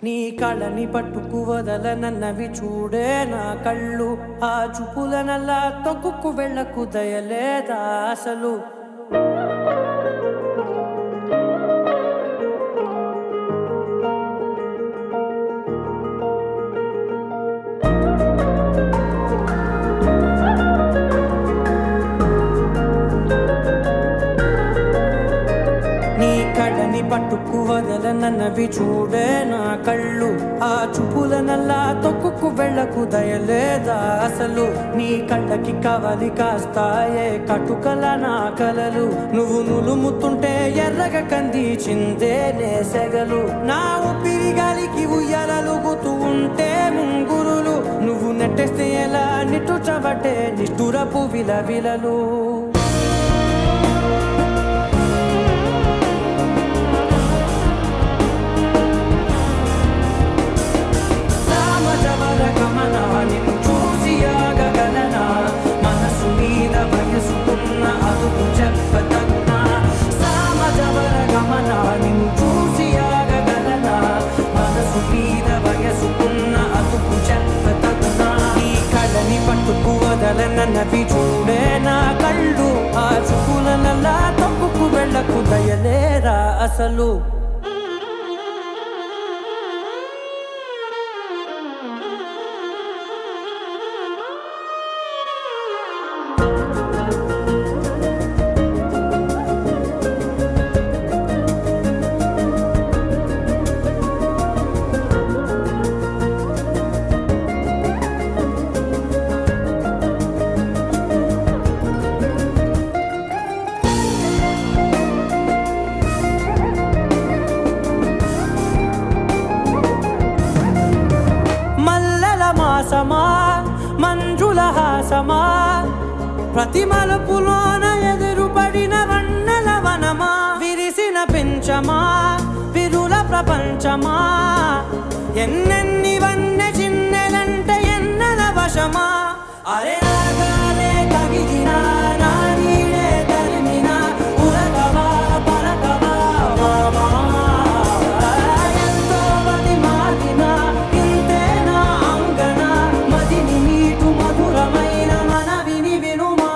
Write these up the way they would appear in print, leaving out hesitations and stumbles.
నీ కళని పట్టుకు వదలనన్నవి చూడే నా కళ్ళు. ఆ చూపులనల్లా తొక్కుకు వెళ్ళకు దయలేదా అసలు. పట్టుకు వదలనన్నవి చూడే నా కళ్ళు. ఆ చూపులనల్లా తొక్కుకు వెళ్ళకు దయలేదా అసలు. నీ కళ్ళకి కవలి కాస్తాయే కటుకల నా కలలు. నువ్వు నులుముతుంటే ఎర్రగ కందిచిందే నేసెగలు. నా ఊపిరి గాలికి ఉయ్యాలలుగుతూ ఉంటే ముంగురులు. నువ్వు నెట్టేస్తే ఎలా నిట్టుచబట్టే నిష్ఠురపు విలవిలలు. పట్టుకు వదలనన్నవి చూడే నా కళ్ళు. ఆ చూపులనల్లా తప్పుకు వెళ్ళకు దయలేరా అసలు. మంజుల హాసమా ప్రతి మలుపులోన ఎదురుపడిన వన్నెల వనమా. విరిసిన పెంచమా విరుల ప్రపంచమా. ఎన్నెన్ని వన్నె చిన్నెలంటే ఎన్నెల వశమా. అరే రాగాలే కవిగినా నా నీడే తరిమినా ఉరకవా పలకవా మామా. ఎంతో మది మాటిన ఇంతేనా అంగన మదిని నీటు మధురమైన మనవిని వినుమా.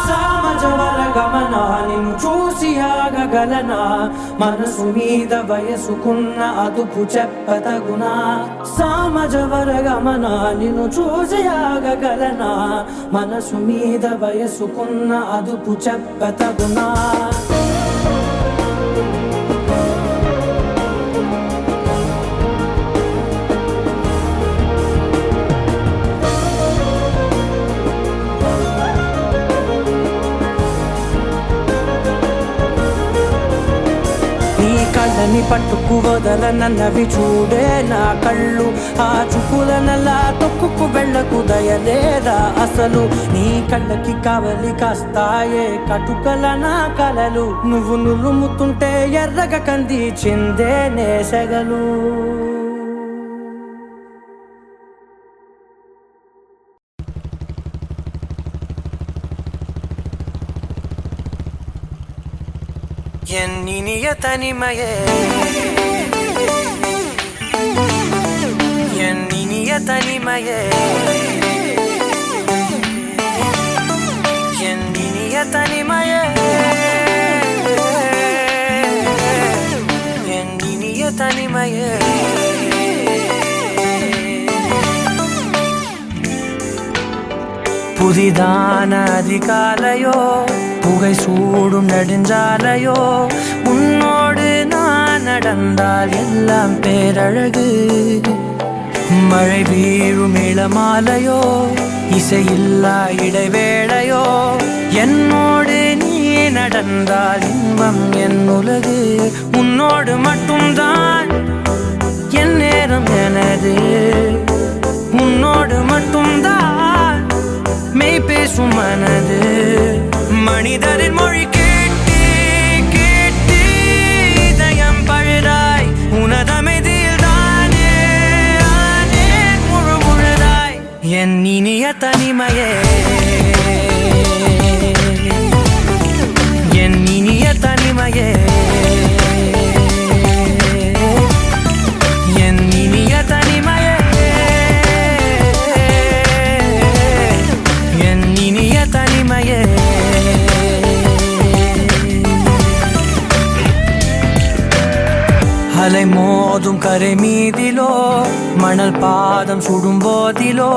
సామజవర గమన నిన్ను చూసి ఆగగలనా. మనసు మీద వయసుకున్న అదుపు చెప్పతగునా. సామజవర గమన నిన్ను చూసి ఆగగలనా. మనసు మీద వయసుకున్న అదుపు చెప్పతగునా. కళ్ళని పట్టుకు వదలనన్నవి చూడే నా కళ్ళు. ఆ చూపులనల్లా తొక్కుకు వెళ్ళకు దయలేదా అసలు. నీ కళ్ళకి కవలి కాస్తాయే కటుకల నా కలలు. నువ్వు నులుముతుంటే ఎర్రగ కందిచిందే నేసెగలు. ఎన్నినియ తనిమయే ఎన్నినియ తనిమయే ఎన్నినియ తనిమయే ఎన్నినియ తనిమయే. புதிதான அதிகாலையோ புகை சூடும் நெடுஞ்சாலையோ. உன்னோடு நான் நடந்தால் எல்லாம் பேரழகு. மழை வீழும் இளமாலையோ இசையில்லா இடைவேளையோ. என்னோடு நீ நடந்தால் இன்பம் என் உலகு. உன்னோடு மட்டும்தான் என் நேரம் எனது. உன்னோடு மட்டும்தான் மெய் பேசும் மனது. மனிதரின் மொழி கேட்டு கேட்டு இதயம் பழுதாய். உனதமைதில் தானே ஆனே முழு முழுதாய். என் இனிய தனிமையே என் இனிய தனிமையே என் மோதும் கரை மீதிலோ மணல் பாதம் சுடும் போதிலோ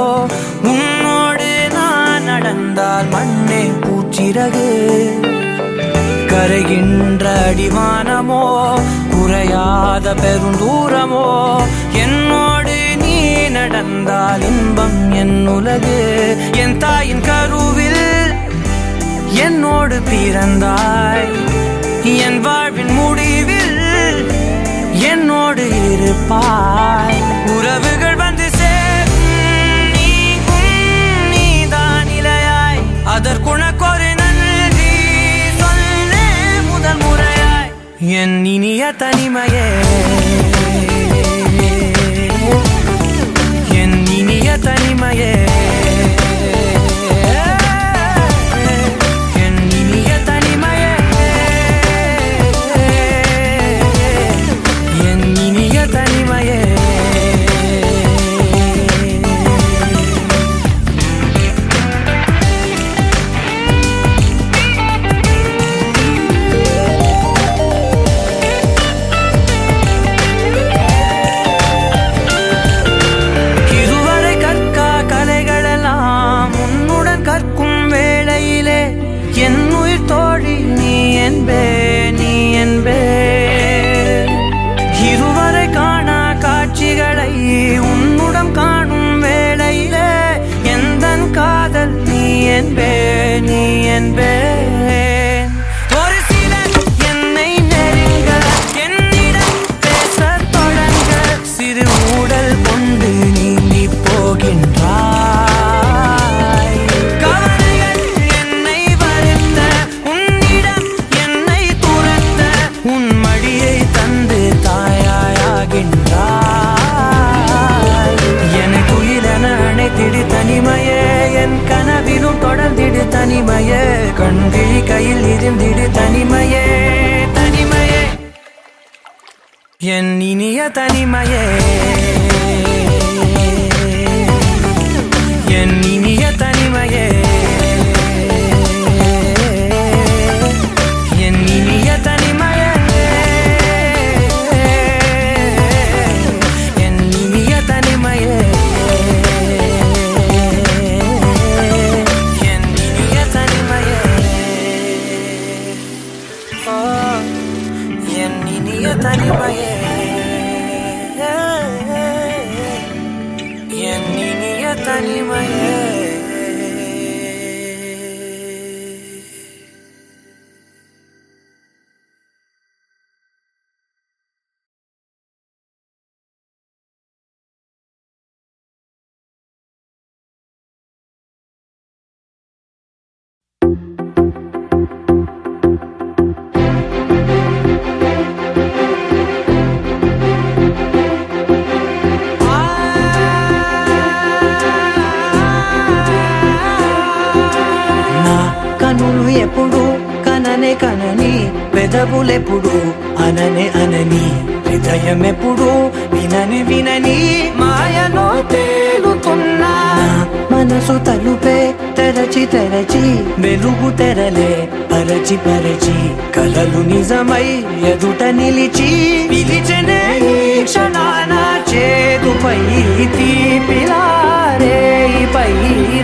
உன்னோடு நான் நடந்தால் மண்ணே பூச்சிறகு கரைகின்ற அடிவானமோ குறையாத பெருந்தூரமோ என்னோடு நீ நடந்தால் இன்பம் என் உலகு என் தாயின் கருவில் என்னோடு பிறந்தாய் என் வாழ்வின் முடிவில் என்னோடு இருப்பாய் உறவுகள் வந்து சேரும் நீதான் இலையாய் அதற்குணக்கொரு நன்றி சொல்லே முதல் முறையாய் என் இனிய தனிமையே என் இனிய தனிமையே ஒரு சிலர் என்னை நெருங்க என்னிடம் பேச தொடங்க சிறு ஊடல் கொண்டு நீந்தி போகின்றாய் கவலைகள் என்னை வருத்த உன்னிடம் என்னை துரத்த உன் மடியை தந்து தாயாயாகின்றாய் எனக்கு உயிரென அணைத்திடு தனிமையே என் கனவிலும் தொடர்ந்திடு தனிமையே கண்கிழி கையில் இருந்திடு தனிமையே தனிமையே என் இனிய தனிமையே என் இனிய தனிமையே என் இனிய தனிமையே என் இனிய தனிமையே தனிமையே என் இனிய தனிமையே ఎప్పుడు కననే కనని పెదవులెప్పుడు అననే అనని హృదయం ఎప్పుడు వినని వినని మాయలో తేలుతున్నా మనసు తలుపే తెరచి తెరచి వెలుగు తెరలే పరచి పరచి కలలు నిజమై ఎదుట నిలిచి పిలిచెనే ఈ క్షణాన చేతుపై తీపిలారే పై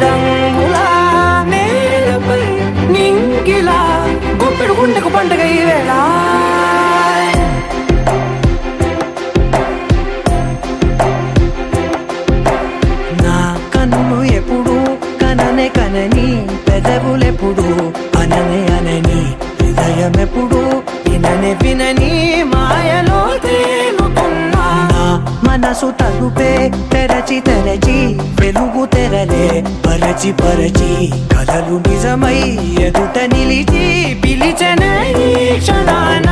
రంగులా నేలపై నింగిలా గుప్పెడు గుండెకు పండుగ ఈ వేళ నా కన్ను ఎప్పుడు కననే కనని పెదవులెప్పుడు అననే అనని హృదయం ఎప్పుడు విననే వినని మాయలో తేలుతున్నా మనసు తలుపే తెరచి తెరచి వెలుగు తెరలే పరచి పరచి కలలు నిజమై ఎదుట నిలిచి పిలిచెనే ఈ క్షణాన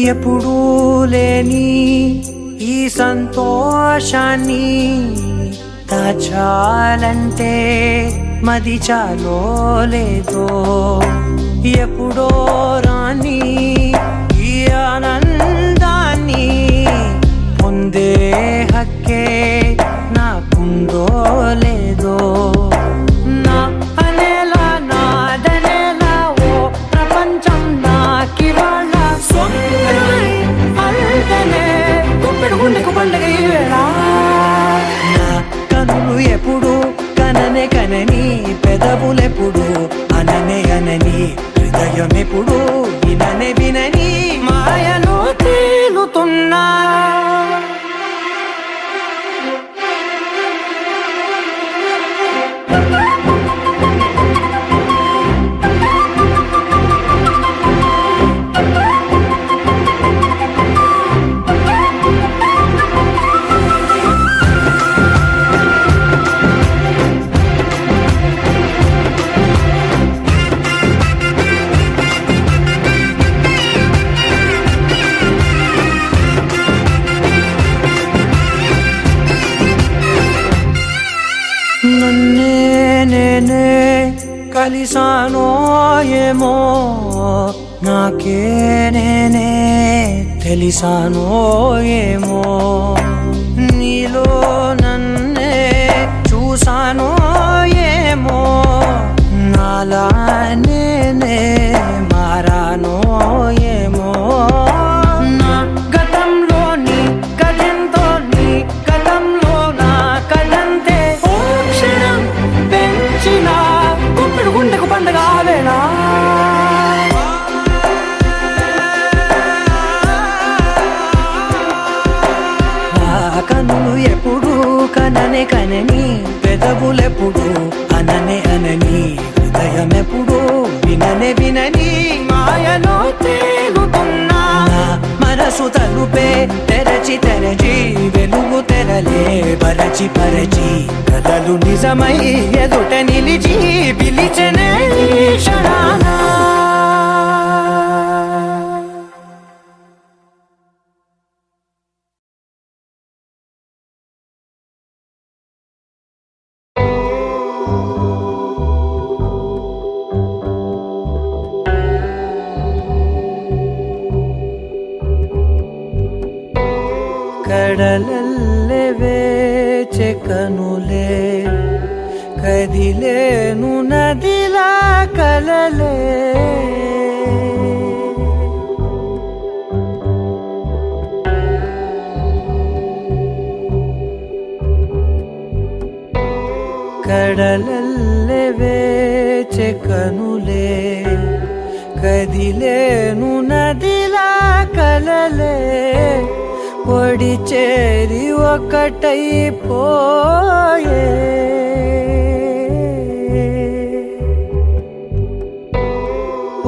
ఎప్పుడూ లేని ఈ సంతోషాన్ని దాచాలంటే మది చాలో లేదో ఎప్పుడో రాని ఈ ఆనందాన్ని పొందే హక్కే నాకుందో లేదో నా అనేలా నాదనేలా ఓ ప్రపంచం నాకివాళ సొంతమై అల్దనే గుప్పెడు గుండెకు పండగ ఈ వేళ నా కనులు ఎప్పుడు కననే కనని పెదవులెప్పుడు అననే అనని హృదయం ఎప్పుడు విననే వినని మాయలో తేలుతున్నా నన్నే నేనే కలిసానో ఏమో నాకే నేనే తెలిసానో ఏమో నీలో నన్నే చూసానో ఏమో నాలా నేనే మారానో ఏమో నా గతంలోని గతంతో నీ గతంలో నా కదంతే గుప్పెడు గుండెకు పండగ వేళ కనులు ఎప్పుడు కననే కనని పెదవులెప్పుడు అననే అనని హృదయం ఎప్పుడు విననే వినని మాయలో తేలుతున్నా మనసు తలుపే తెరచి తెరచి వెలుగు తెరలే పరచి పరచి కలలు నిజమై ఎదుట నిలిచి పిలిచెనే క్షణానా కడలల్లె వేచె కనులే కదిలేను నదిలా కలలే కడలల్లె వేచె కనులే కదిలేను నదిలా కలలే ఒడి చేరి ఒకటైపోయే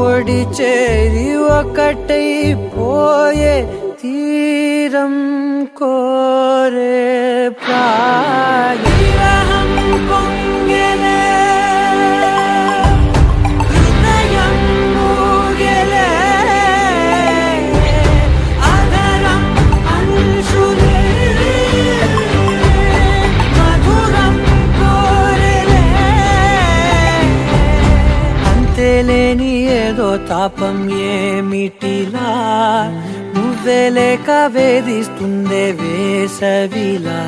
ఒడి చేరి ఒకటైపోయే తీరం కోరే ప్రాయం పొంగెలే లేని ఏదో తాపం ఏమిటిలా నువ్వే లేక వేధిస్తుందే వేసవిలా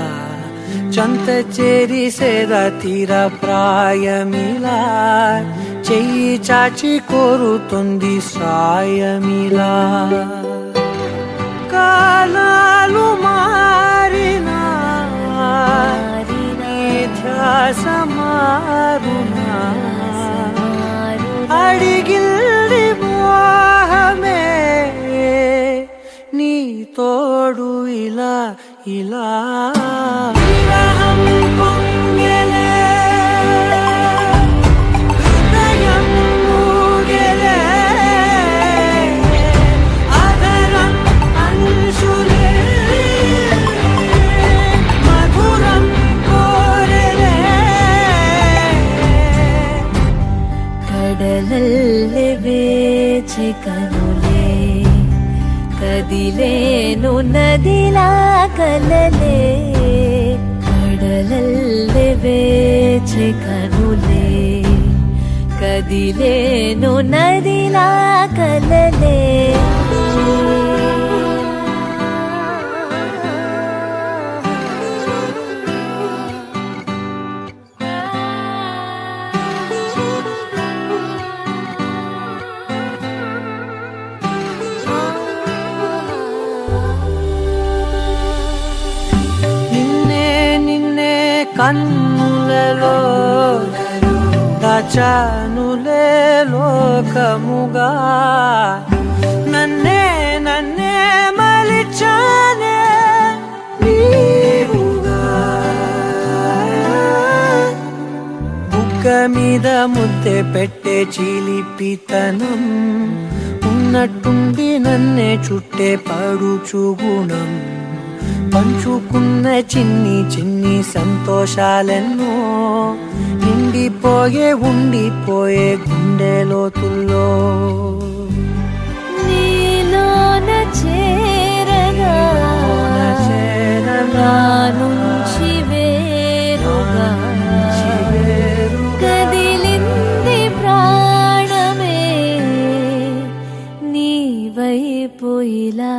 చంత చేరి సేద తీర ప్రాయమిలా చెయ్యి చాచి కోరుతుంది సాయమిలా కాలాలు మారినా ధ్యాస మారునా అడిగిల్ది మోహమే నీ తోడు ఇలా ఇలా పొంగెలే హృదయం మూగెలే అదరం అంశులే మధురం కోరెలే కడలల్లె వేచె కనులే కదిలేను నదిలా కలలే కడలల్లె వేచె కనులే కదిలేను నదిలా కలలే కన్నులలో దాచానులే లోకముగా నన్నే మలిచానే నీవుగా బుగ్గ మీద ముద్దె పెట్టే చిలిపితనం ఉన్నట్టుండి నన్నే చుట్టే పడుచు గుణం పంచుకున్న చిన్ని సంతోషాలెన్నో ఉండిపోయే గుండె లోతుల్లో నీలోన చేరగా నా నుంచి వేరుగా కదిలింది ప్రాణమే నీ వైపు ఇలా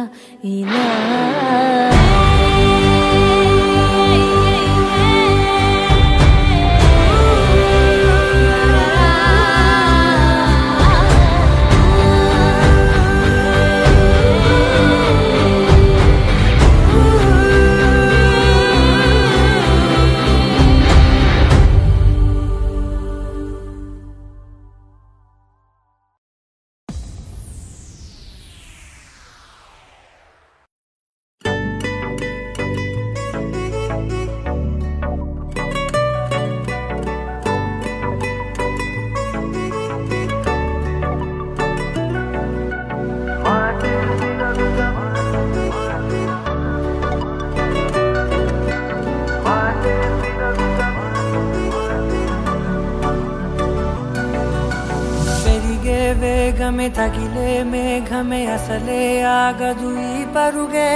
వేగమే తగిలే మేఘమే అసలే ఆగదు ఈ పరుగే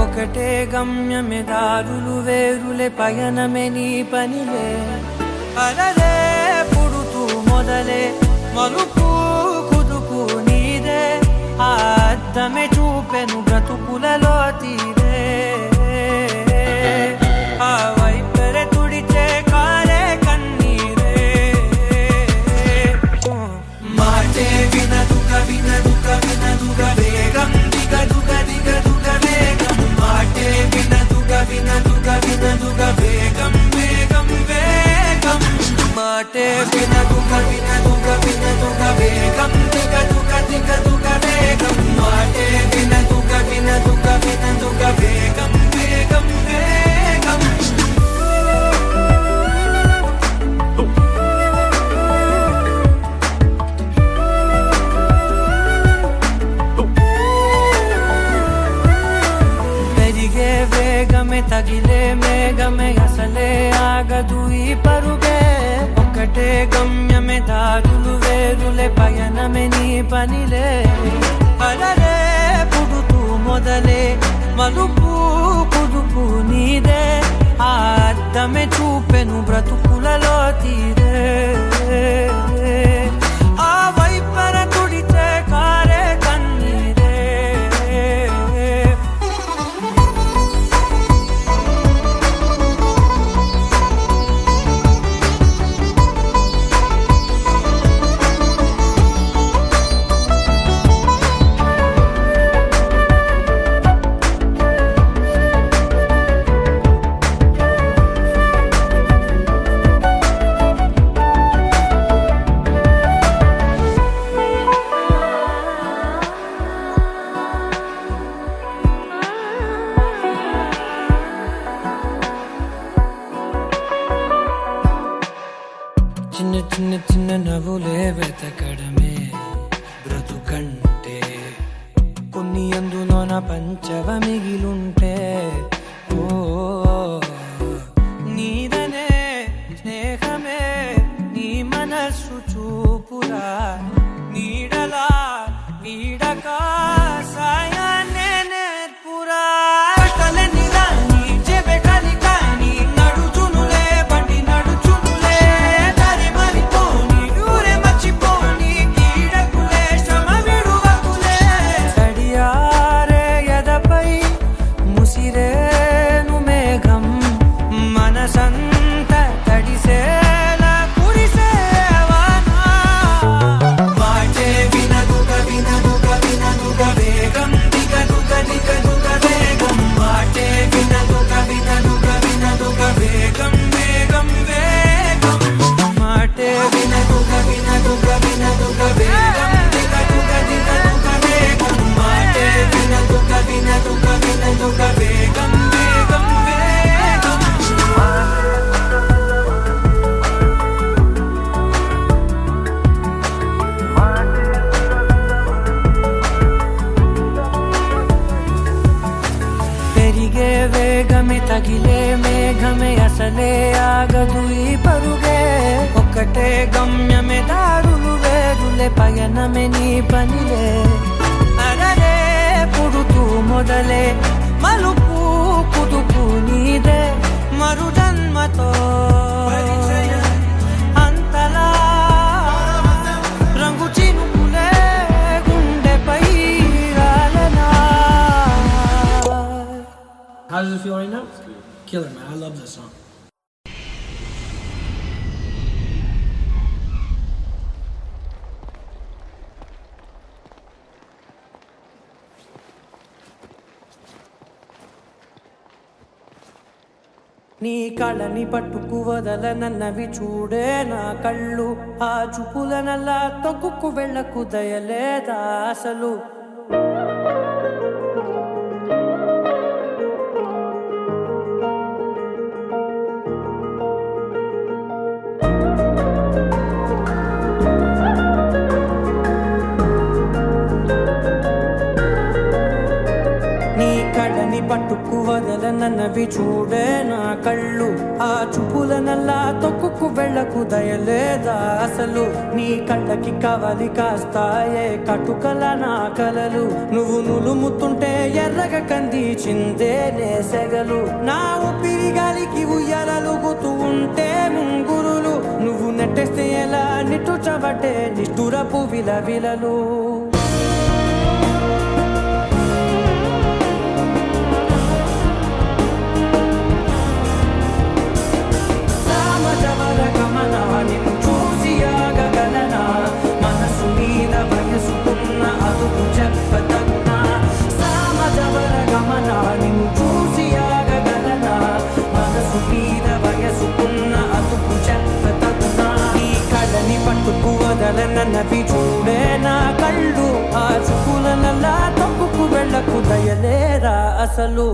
ఒకటే గమ్యమే దారులు వేరులే పయనమే నీ పనిలే అలలే పుడుతూ మొదలే మలుపు కుదుపు నీదే ఆ అద్దమే చూపెను బ్రతుకులలో తీరే ఆ వైపరే తుడిచే కారే కన్నీరే మాటే వినదుగా వేగం దిగదుగా వేగం మాటే వినదుగా వేగం మాటే వినదుగా వేగం దిగదుగా వేగం మాటే వినదుగా వేగం తగిలే మేఘమే అసలే ఆగదు ఈ పరుగే ఒకటే గమ్యమే దారులు వేరులే పయనమే నీ పనిలే అలలే పుడుతూ మొదలే మలుపు కుదుపు నీదే ఆ అద్దమే చూపెను బ్రతుకులలో తీరే ఆ వైపర తుడిచే కారే కన్నీరే చిన్న నవ్వులే వెతకడమే బ్రతుకంటే కొన్ని అందులోన పంచవ మిగిలుంటే ఓ నీదనే స్నేహమే నీ మనస్సు చూపురా నీడలా వీడక సాయాన్నే నేర్పురా నడుచునులే బండి నడుచునులే దారి మరిపోని ఊరే మర్చిపో మేఘమే తగిలే మేఘమే అసలే ఆగదు ఈ పరుగే ఒక్కటే గమ్యమే దారులు వేరులే పయనమే నీ పనిలే అరరే పుడుతూ మొదలే మలుపు కుదుపు నీదే మరు జన్మతో అంతలా రంగు చినుకులే గుండెపై రాలనా. How does it feel right now? Killer, man. I love this song. నీ కళని పట్టుకు వదలనన్నవి చూడే నా కళ్ళు ఆ చూపులనల్లా తొక్కుకు వెళ్ళకు దయలేదా అసలు పట్టుకు వదలనన్నవి చూడే నా కళ్ళు ఆ చూపులనల్లా తొక్కుకు వెళ్ళకు దయలేదా అసలు నీ కళ్ళకి కవలి కాస్తాయే కటుకల నా కలలు నువ్వు నులుముతుంటే ఎర్రగ కంది చిందే నేసెగలు నా ఊపిరి గాలికి ఉయ్యాలలుగుతూ ఉంటే ముంగురులు నువ్వు నెట్టేస్తే ఎలా నిట్టుచబట్టే నిష్ఠురపు విలవిలలు నన్నవి చూడే నా కళ్ళు ఆ చూపులనల్లా తప్పుకు వెళ్ళకు దయలేరా అసలు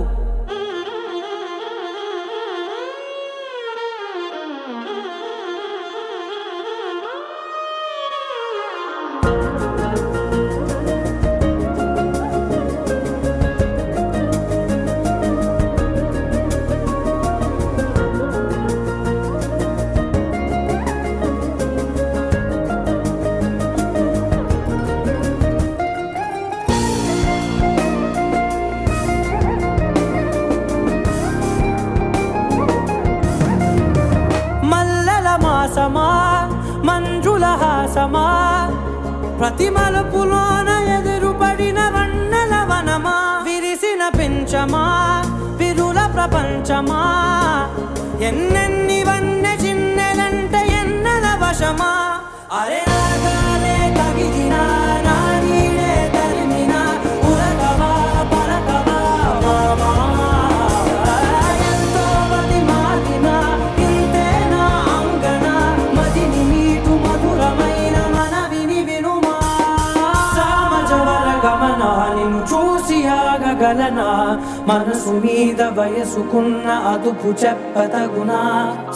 మంజుల హాసమా ప్రతి మలుపులోన ఎదురుపడిన వన్నెల వనమా విరిసిన పెంచమా విరుల ప్రపంచమా ఎన్నెన్ని వన్నె చిన్నెలంటే ఎన్నెల వశమా అరే నాగాలే తగిలినా నా నీడే తరిమినా ఉరకవా పరకవా మామా ఎంతో మది మాదినా ఇంతేనా అంగన మదిని నీటు మధురమైన మనవిని వినుమా సామజవర గమనా నిన్ను చూసి ఆగగలనా మనసు మీద వయసుకున్న అదుపు చెప్పతగునా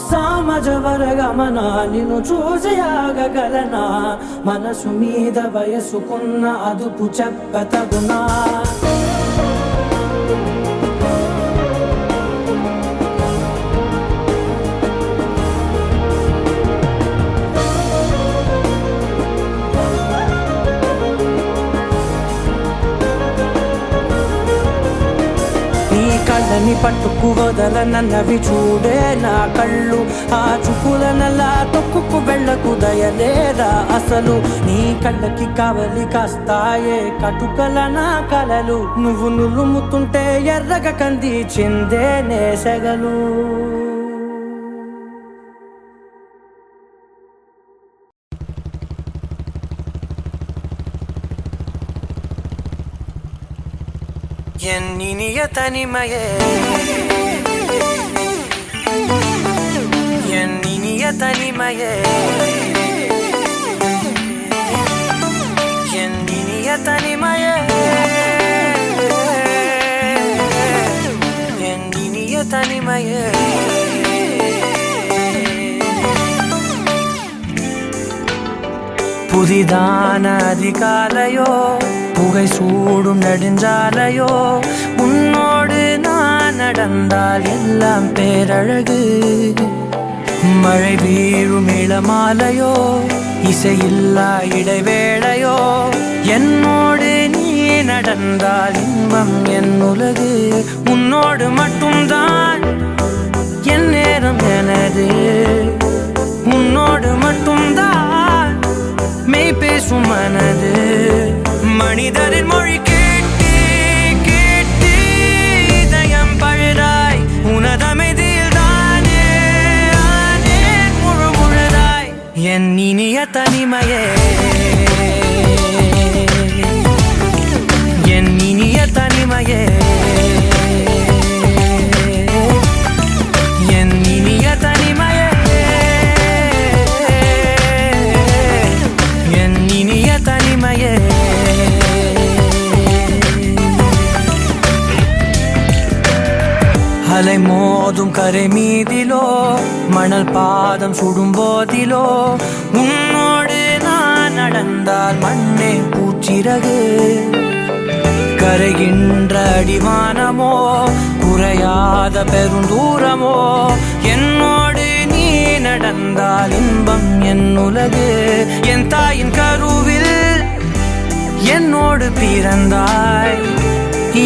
సామజవర గమనా నిన్ను చూసి ఆగగలనా మనసు మీద వయసుకున్న అదుపు చెప్పతగునా కళ్ళని పట్టుకు వదలనన్నవి చూడే నా కళ్ళు ఆ చూపులనల్లా తొక్కుకు వెళ్ళకు దయలేదా అసలు నీ కళ్ళకి కవలి కాస్తాయే కటుకల నా కలలు నువ్వు నులుముతుంటే ఎర్రగ కంది చిందే నేసెగలు ఎన్నినియ తనిమయే ఎన్నినియ తనిమయే ఎన్నినియ తనిమయే ఎన్నినియ తనిమయే புதிதான அதிகாலையோ புகை சூடும் நெடுஞ்சாலையோ உன்னோடு நான் நடந்தால் எல்லாம் பேரழகு. மழை வீழும் இளமாலையோ இசையில்லா இடைவேளையோ என்னோடு நீ நடந்தால் இன்பம் என் உலகு. உன்னோடு மட்டும்தான் என் நேரம் எனது, உன்னோடு மட்டும்தான் மெய் பேசும் மனது. மனிதரின் மொழி கேட்டு கேட்டு இதயம் பழுதாய், உனதமைதியில் தானே ஆனே முழு முழுதாய். என் இனிய தனிமையே, என் இனிய தனிமையே, என் இனிய தனிமையே, என் இனிய தனிமையே. அலை மோதும் கரை மீதிலோ மணல் பாதம் சுடும் போதிலோ உன்னோடு நான் நடந்தால் மண்ணே பூச்சிறகு. கரைகின்ற அடிவானமோ குறையாத பெருந்தூரமோ என்னோடு நீ நடந்தால் இன்பம் என் உலகு. என் தாயின் கருவில் என்னோடு பிறந்தாய்,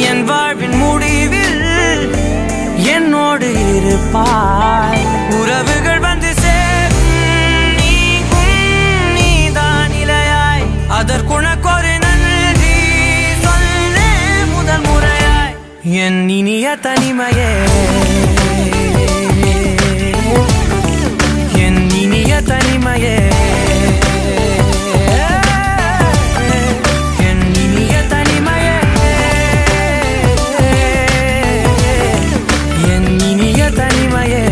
என் வாழ்வின் முடிவில் என்னோடு இருப்பாய். உறவுகள் வந்து சேரும் நீக்கும் நீதான் இலையாய், அதற்குணக்கொரு நன்றி சொல்ல முதல் முறையாய். என் இனிய தனிமையே, என் இனிய தனிமையே, என் இனிய தனிமையே, என் இனிய தனிமையே.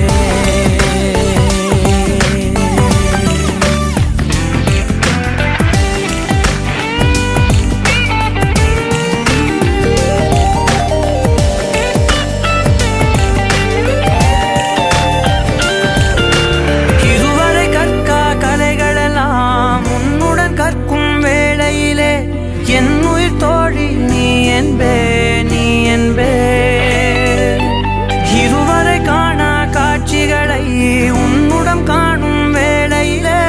இதுவரை கற்கா கலைகளெல்லாம் உன்னுடன் கற்கும் வேளையிலே என் உயிர் தோழி நீ என்பே, நீ என்பே. இருவரை காணா காட்சிகளை உன்னுடன் காணும் வேளையிலே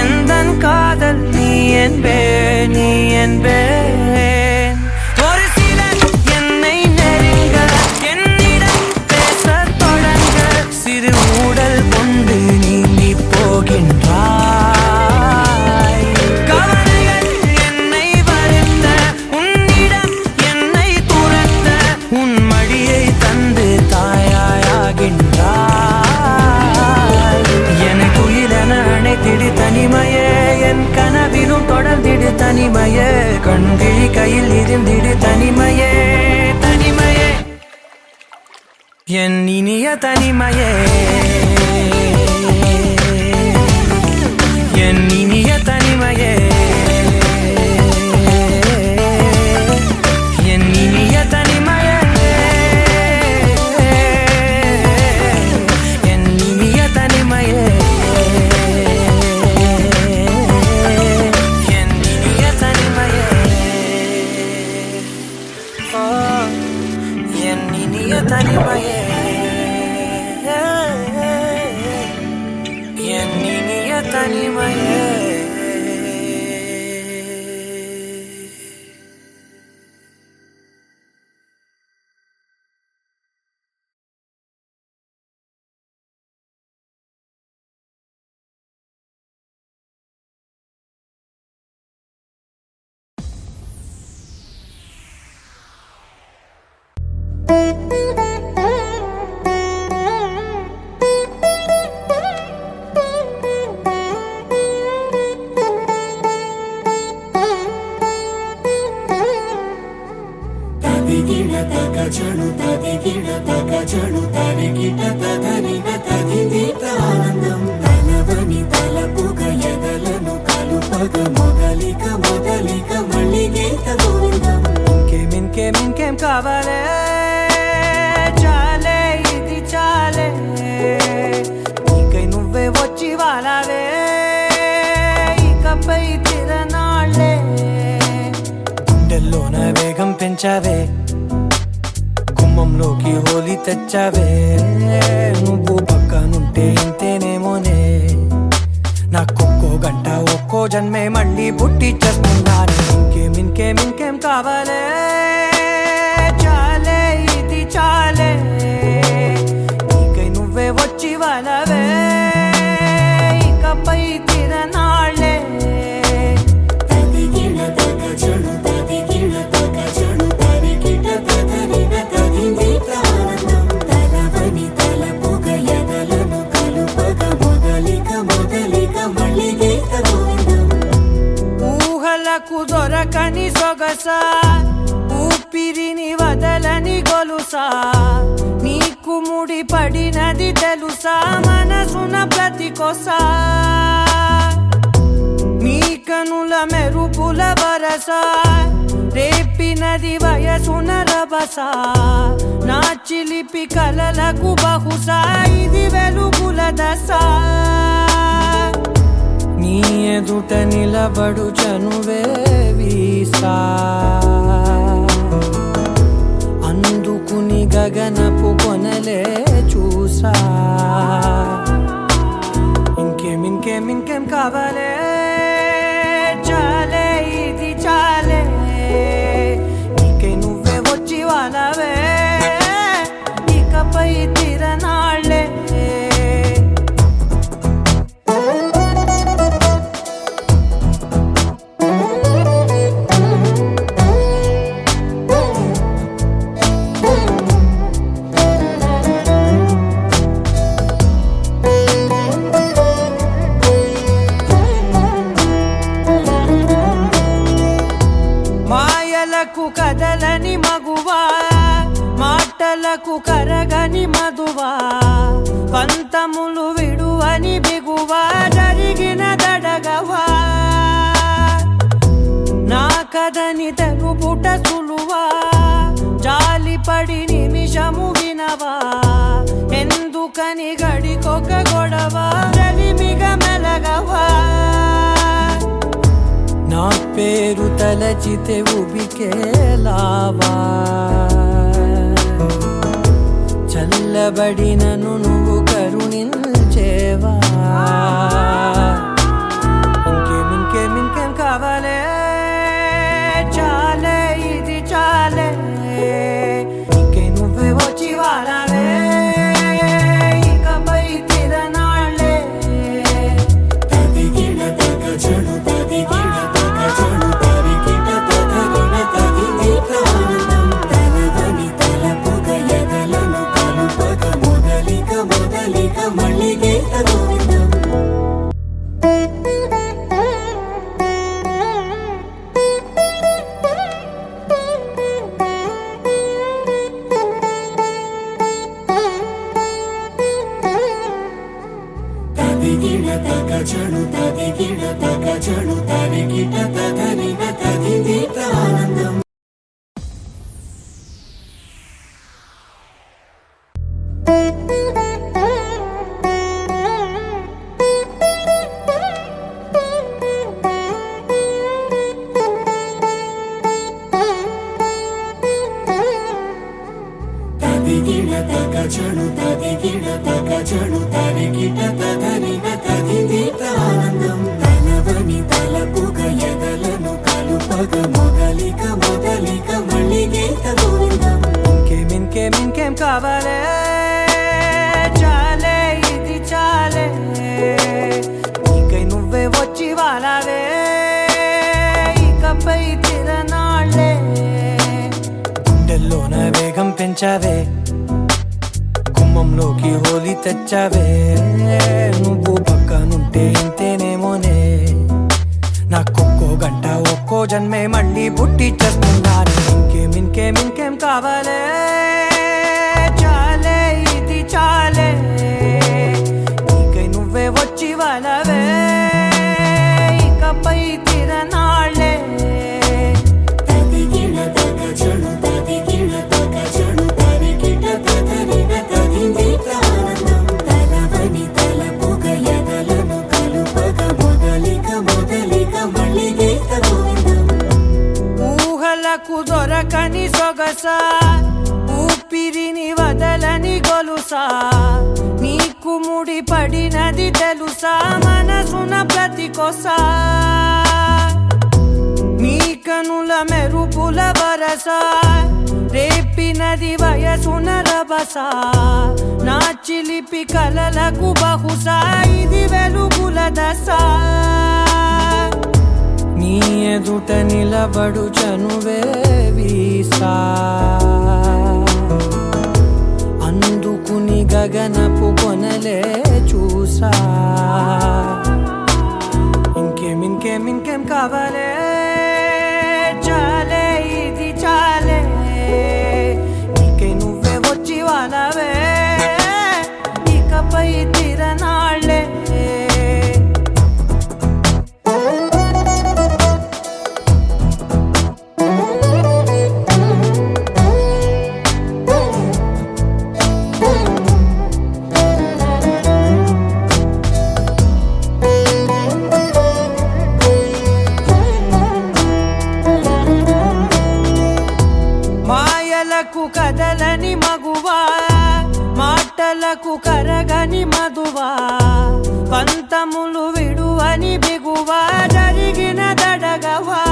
எந்தன் காதல் நீ என்பே, நீ என்பே. ஒரு சிலர் என்னை நெருங்க என்னிடம் பேசத் தொடங்க சிறு ஊடல் கொண்டு நீந்தி போகின்றாய். கவலைகள் என்னை வருத்த உன்னிடம் என்னை துரத்த உன் மடியை தந்து தாயாயாகின்றாய். என்னை குயிலென அணைத்திடு தனிமையே, என் கனவிலும் தொடர்ந்திடு தனிமையே, கண்கிழி கையில் இருந்திடு தனிமையே, தனிமையே. என் இனிய தனிமையே, என் இனிய தனிமையே, என் இனிய தனிமையே, என் இனிய தனிமையே, என் இனிய தனிமையே. ஓ, என் இனிய தனிமையே, என் இனிய தனிமையே. ತದಿಗಿಡ ತಗಚಣು ತದಿಗಿಡ ತಗಚಣು ತರಿಗಿಟ ತದರಿನ ತದಿದೀತ ಆನಂದಂ ತಲವನಿ ತಲಪುಗ ಎದలను కలుపగ మొదలిక మొదలిక మళ్ళీగీత గోవిందం. ఇంకేం కావాలే చాలే ఇది చాలే, నీకై నువ్వే వచ్చి వాలావే ఇకపై తిరనాళ్ళే. గుండెల్లోన వేగం పెంచావే, గుమ్మంలోకి హోలీ తెచ్చావే నువ్వు పక్కనుంటే ఇంతేనేమోనే నాకొక్కో గంట ఒక్కో జన్మే మళ్ళీ పుట్టి చేస్తున్నాను ఇంకేం కావాలే చాలే ఇది చాలే నీకై నువ్వే వచ్చి వాళ్ళవే ఇకపై తిరనాళ్ళే తదిగిణ తగ చెడు తదిగిణ తగ చెడు తరిగిట తదరిన తదిందిత ఆనందం తలవని తలపుగ ఎదలను కలుపగ మొదలిక మళ్ళీ గీత గోవిందం ఊహలకు దొరకని సొగసా ఊపిరిని వదలని గొలుసా నీకు ముడి పడినది తెలుసా మనసున ప్రతి కొసా నీ కనుల మెరుపుల వరస రేపినది వయసున రభస నా చిలిపి కలలకు బహుశా ఇది వెలుగుల దశ నీ ఎదుట నిలబడు చనువే వీసా అందుకుని గగనపు కొనలే చూసా ఇంకేం కావాలే చాలే ఇది చాలే నీకై నువ్వే వచ్చి వాళ్ళవే ఇకపై తిరనాళ్ళే మాయలకు కదలని మగువా మాటలకు కరగని మధువా పంతములు విడువని బిగువా జరిగిన దడగవా నా కదని తెలుపుట సులువా జాలిపడి నిమిషము వినవా ఎందుకని గడికొక గొడవ రవిమిగ మెలగవా నా పేరు తలచితే ఉబికేలావా చల్లబడినను నువ్వు కరుణించేవా ఇంకేం కావాలే చాలే ఇది చాలే నీకై నువ్వే వచ్చి వాళ్ళవే ఇకపై తిరనాళ్ళే తదిగిణ తగ చెడు తదిగిణ తగ చెడు తరిగిట తదరిన తదిందిత ఆనందం తలవని తలపుగ ఎదలను కలుపగ మొదలిక మళ్ళీ గీత గోవిందం తదిగిణ తగ చెడు తదిగిణ తగ చెడు తరిగిట తదరిన తదిందిత ఆనందం తదిగిణ తగ చెడు తదిగిణ తగ చెడు తరిగిట తదరిన తదిందిత ఆనందం తలవని తలపుగ ఎదలను కలుపగ మొదలిక మళ్ళీ గీత గోవిందం ఇంకేం కావాలే చాలే ఇది చాలే నీకై నువ్వే వచ్చి వాళ్ళవే ఇకపై తిరనాళ్ళే గుండెల్లోన వేగం పెంచావే గుమ్మంలోకి హోలీ తెచ్చావే నువ్వు పక్కనుంటే ఇంతేనేమోనే నాకొక్కో గంట ఒక్కో జన్మే మళ్ళీ పుట్టి చేస్తున్నాను ఇంకేం కావాలే చాలే ఇది చాలే నీకై నువ్వే వచ్చి వాళ్ళవే ఇకపై తిరనాళ్ళే తదిగిణ తగ చెడు తదిగిణ తగ చెడు తరిగిట తదరిన తదిందిత ఆనందం తలవని తలపుగ ఎదలను కలుపగ మొదలిక మళ్ళీ గీత గోవిందం ఊహలకు దొరకని సొగసా ఊపిరి గొలుసా నీకు ముడి పడినది తెలుసా మనసున ప్రతి కొసా నీ కనుల మెరుపుల వరస రేపినది వయసున రభస నా చిలిపి కలలకు బహుశా ఇది వెలుగుల దశ నీ ఎదుట నిలబడు చనువే వీసా అందుకుని గగనపు కొనలే చూసా ఇంకేం కావాలే చాలే ఇది చాలే నీకే నువ్వే వచ్చి వాళ్ళవే ఇకపై తిరనాళ్ళే కదలని మగువా మాటలకు కరగని మధువా పంతములు విడువని బిగువా జరిగిన దడగవా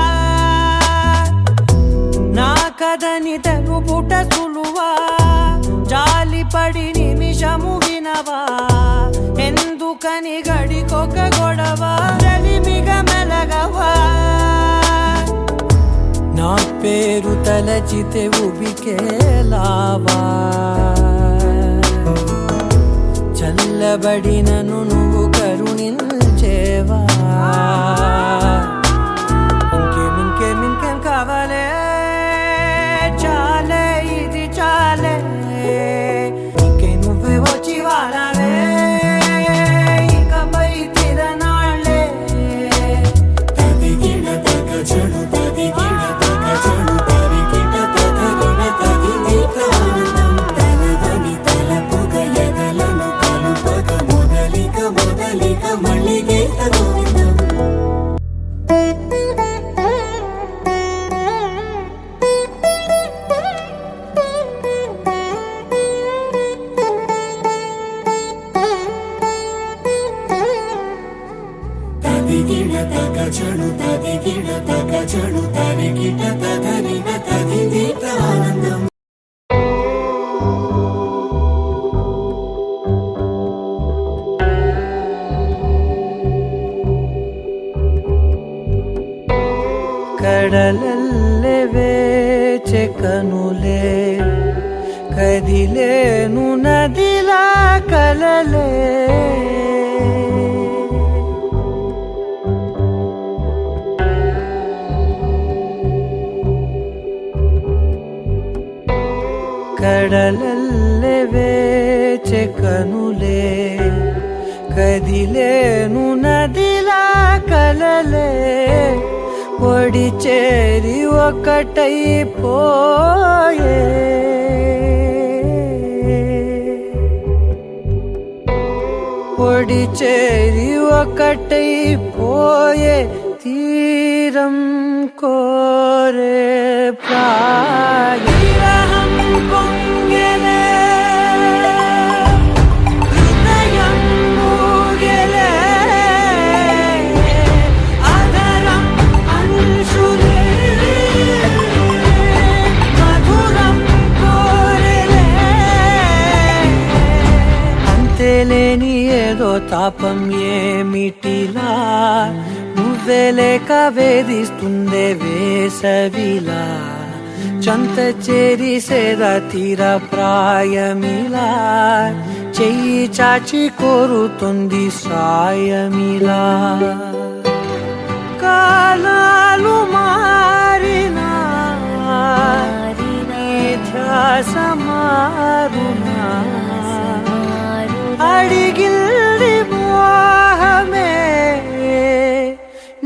నా కదని తెలుపుట సులువా జాలిపడి నిమిషము వినవా ఎందుకని గడికొక గొడవ రలిమిగ మెలగవా నా పేరు తలచితే ఉబికేలావా చల్లబడినను నువ్వు కరుణించేవా ఇంకేం కావాలే చాలే ఇది చాలే ఇంకే నువ్వే వచ్చి వాడాలే ఇకపై తిరనాళ్ళే తదిగిన తగ చెడు తదిగిన చెడు తరికిట తదరిన తదిగిట ఆనందం తలవని తలపుగ ఎదలను కలుపగ మొదలిక మళ్ళీ గీత గోవిందం తదిగిన తగ చెడు తదిగిన తగ చెడు తరికిట తదరిన తదిగిట ఆనందం కడలల్లె వేచె కనులే కదిలేను నదిలా కలలే కడలల్లె వేచె కనులే కదిలేను నదిలా కలలే ఒడి చేరి ఒకటైపోయే ఒడి చేరి ఒకటైపోయే తీరం కోరే ప్రాయం పొంగెలే హృదయం మూగెలే అదరం అంశులే మధురం కోరెలే అంతేలేని ఏదో తాపం ఏమిటిలా నువ్వే లేక వేధిస్తుందే వేసవిలా చంత చేరి సేద తీర ప్రాయమిలా చెయ్యి చాచి కోరుతుంది సాయమిలా కాలాలు మారినా ధ్యాస మారునా అడిగిల్ది మోహమే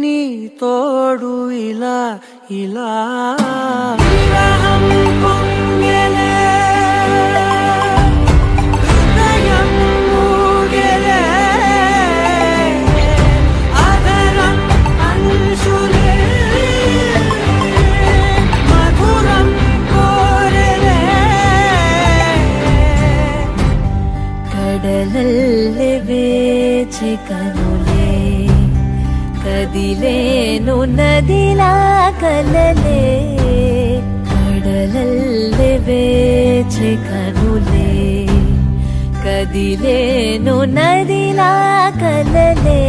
నీ తోడు ఇలా ఇలా విరహం పొంగెలే హృదయం మూగెలే అదరం అంశులే మధురం కోరెలే చికనులే కదిలేను నదిలా కలలే కడలల్లె వేచె కనులే కదిలేను నదిలా కలలే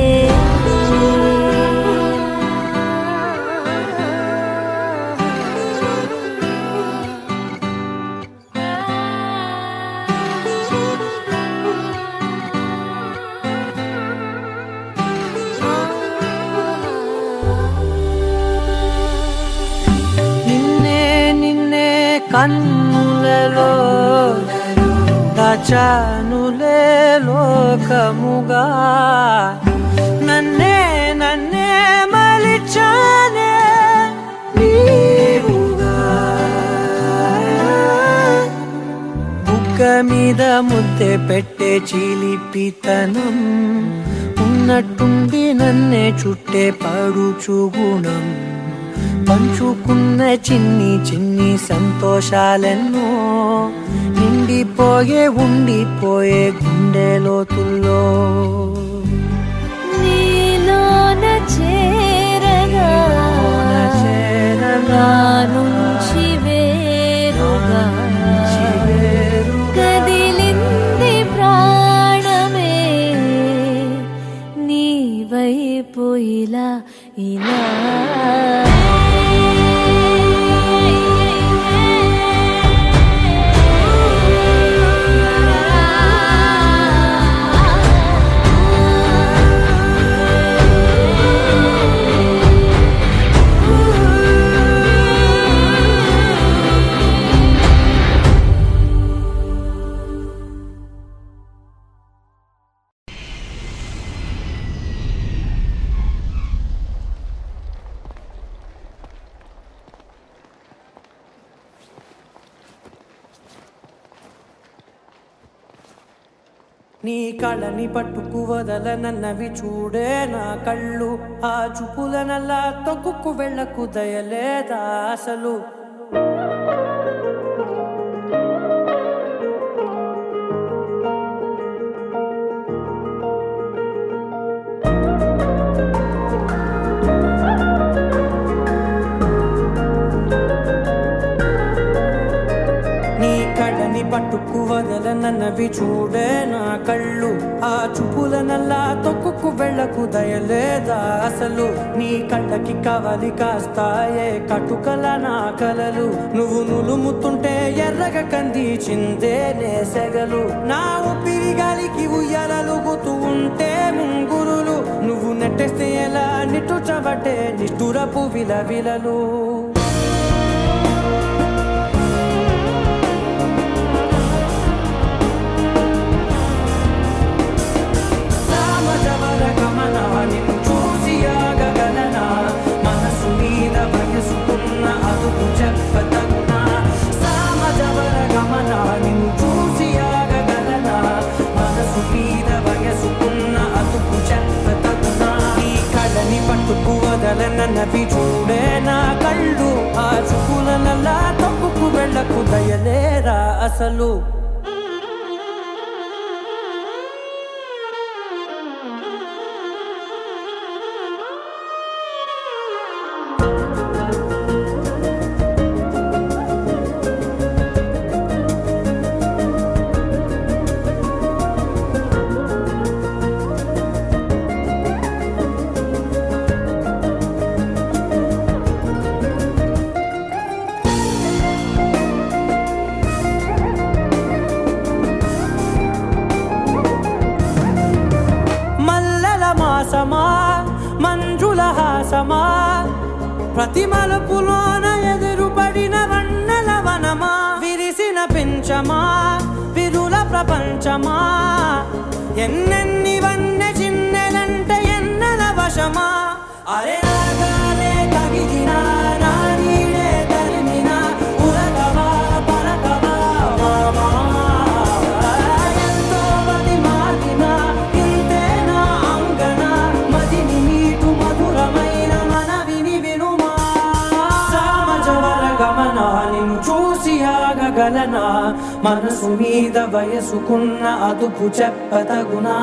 కన్నులలో దాచానులే లోకముగా నన్నే మలిచానే నీవుగా బుగ్గ మీద ముద్దె పెట్టే చిలిపితనం ఉన్నట్టుండి నన్నే చుట్టే పడుచు గుణం పంచుకున్న చిన్ని సంతోషాలెన్నో నిండిపోయే ఉండిపోయే గుండె లోతుల్లో నీలోన చేరగా నుంచి వేరుగా కదిలింది ప్రాణమే నీ వైపు ఇలా నీ కళ్ళని పట్టుకు వదలనన్నవి చూడే నా కళ్ళు ఆ చూపులనల్లా తొక్కుకు వెళ్ళకు దయలేదా అసలు పట్టుకు వదలనన్నవి చూడే నా కళ్ళు ఆ చూపులనల్లా తొక్కుకు వెళ్ళకు దయలేదా అసలు నీ కళ్ళకి కవలి కాస్తాయే కటుకల నా కలలు నువ్వు నులుముతుంటే ఎర్రగా కంది చిందే నేసెగలు నా ఊపిరి గాలికి ఉయ్యాలలుగుతూ ఉంటే ముంగురులు నువ్వు నెట్టేస్తే ఎలా నిట్టుచబట్టే నిష్ఠురపు విలవిలలు నన్నవి చూడే నా కళ్ళు ఆ చూపులనల్లా తొక్కుకు వెళ్ళకు దయలేరా అసలు మంజుల హాసమా ప్రతి మలుపులోన ఎదురుపడిన వన్నెల వనమా విరిసిన పెంచమా విరుల ప్రపంచమా ఎన్నెన్ని వన్నె చిన్నెలంటే ఎన్నెల వశమా అరే రాగాలే తగిలినా నా నీడే తరిమినా ఉరకవా పరకవా ఎంతో మది మారినా ఇంతేనా అంగన మదిని నీటు మధురమైన మనవిని వినుమా సామజవర గమనా నిన్ను చూసి ఆగగ ఆగగలనా మనసు మీద వయసుకున్న అదుపు చెప్పతగునా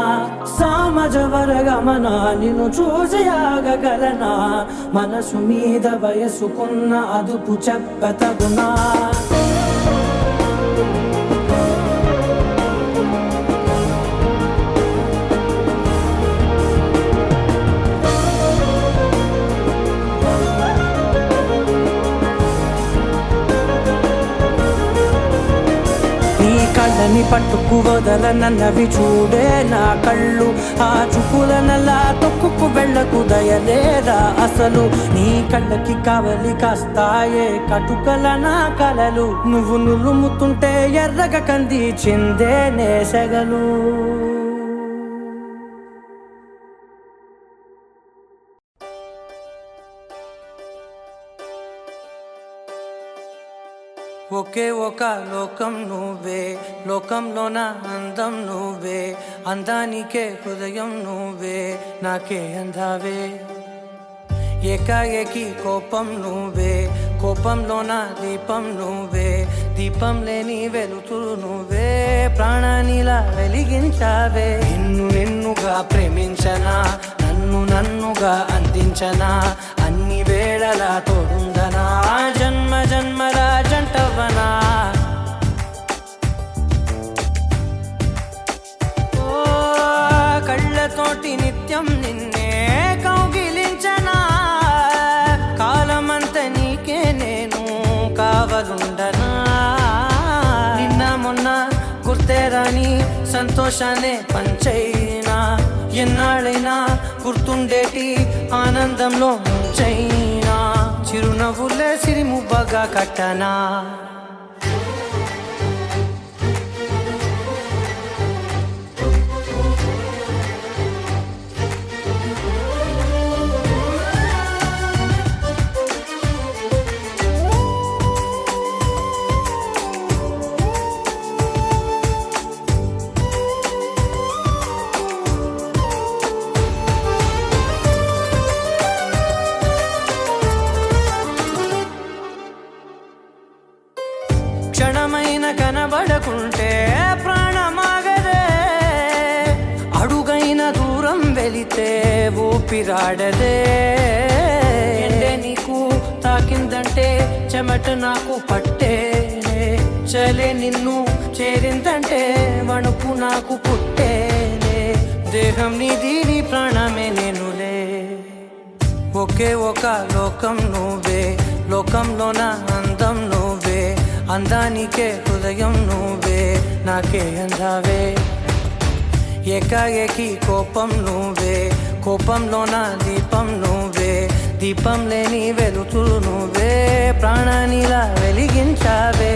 సామజవరగమన నిన్ను చూసి ఆగగలనా మనసు మీద వయసుకున్న అదుపు చెప్పతగునా కళ్ళని పట్టుకు వదలనన్నవి చూడే నా కళ్ళు ఆ చూపులనల్లా తొక్కుకు వెళ్ళకు దయలేదా అసలు నీ కళ్ళకి కావలి కాస్తాయే కటుకల నా కలలు నువ్వు నులుముతుంటే ఎర్రగ కంది చిందే నేసగలు ఒకే ఒక లోకం నువ్వే లోకంలోన అందం నువ్వే అందానికే హృదయం నువ్వే నాకే అందావే ఏకాఏకి కోపం నువ్వే కోపంలోన దీపం నువ్వే దీపం లేని వెలుతురు నువ్వే ప్రాణానిలా వెలిగించావే నిన్నుగా ప్రేమించనా నన్నుగా అందించనా అన్ని వేళలా తోడుందనా జన్మ జన్మల జంటవనా ఓ కళ్ళతోటి నిత్యం నిన్నే కౌగిలించనా కాలమంత నీకే నేను కావలుండనా నిన్న మొన్న గుర్తేరాని సంతోషాన్ని పంచైనా ఎన్నాళ్ళైనా గుర్తుండేటి ఆనందంలో ముంచైనా చిరునవ్వులే సిరిముబ్బగా కట్టనా క్షణమైన కనబడకుంటే ప్రాణమాగదే అడుగైన దూరం వెళితే ఊపిరాడదే ఎండే నీకు తాకిందంటే చెమట నాకు పట్టే చలే నిన్ను చేరిందంటే వణుకు నాకు పుట్టేనే దేహం నీది నీ ప్రాణమే నేనులే ఒకే ఒక లోకం నువ్వే లోకంలోన అందం నువ్వే అందానికే హృదయం నువ్వే నాకే అందావే ఏకాఏకి కోపం నువ్వే కోపంలోన దీపం నువ్వే దీపం లేని వెలుతురు నువ్వే ప్రాణానిలా వెలిగించావే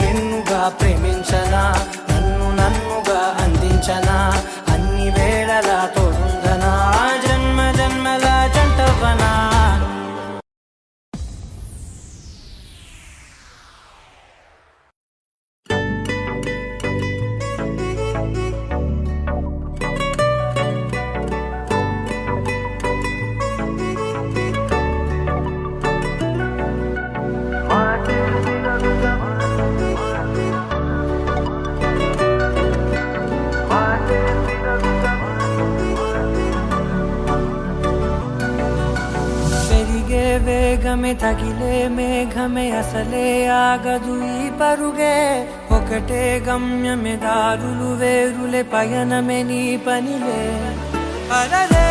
నిన్నుగా ప్రేమించనా నన్నుగా అందించనా అన్ని వేళలా తోడుందనా జన్మ జన్మల జంటవనా వేగమే తగిలే మేఘమే అసలే ఆగదు ఈ పరుగే ఒకటే గమ్యమే దారులు వేరులే పయనమే నీ పనిలే అలలే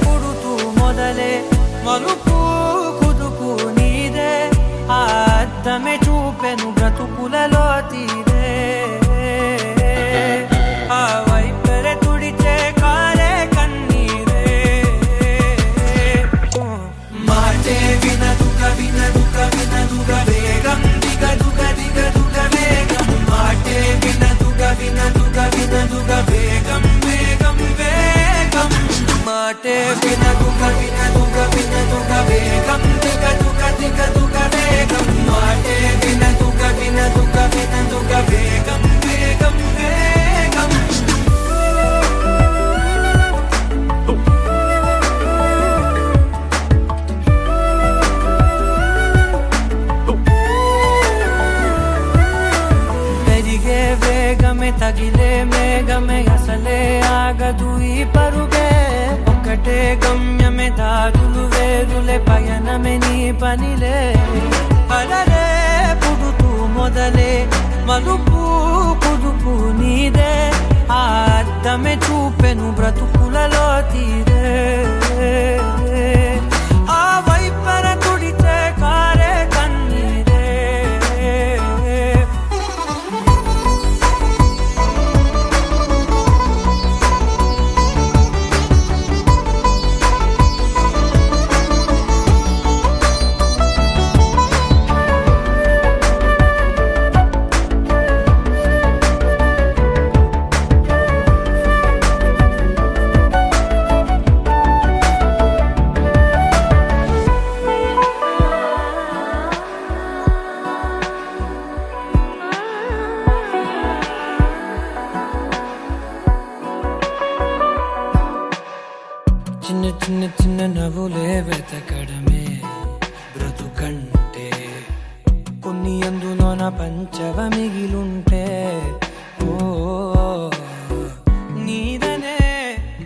పుడుతూ మొదలే మలుపు కుదుపు నీదే ఆ అద్దమే చూపెను బ్రతుకులలో తీరే ఆ వైపరే తుడిచే కారే కన్నీరే మాటే వినదుగా వేగం దిగదుగా వేగం మాటే వినదుగా వేగం వేగం వేగం మాటే వినదుగా వేగం దిగదుగా వేగం మాటే వినదుగా వేగమే తగిలే మేఘమే అసలే ఆగదు ఈ పరుగే ఒక్కటే గమ్యమే దారులు వేరులే పయనమే నీ పనిలే అలరే పుడుతూ మొదలే మలుపు కుదుపు నీదే ఆ అద్దమే చూపెను బ్రతుకులలో తీరే ఆ వైపర తుడితే కారే కన్నీరే చిన్న చిన్న చిన్న నవ్వులే వెతకడమే బ్రతుకంటే కొన్ని అందులోన పంచవ మిగిలుంటే ఓ నీదనే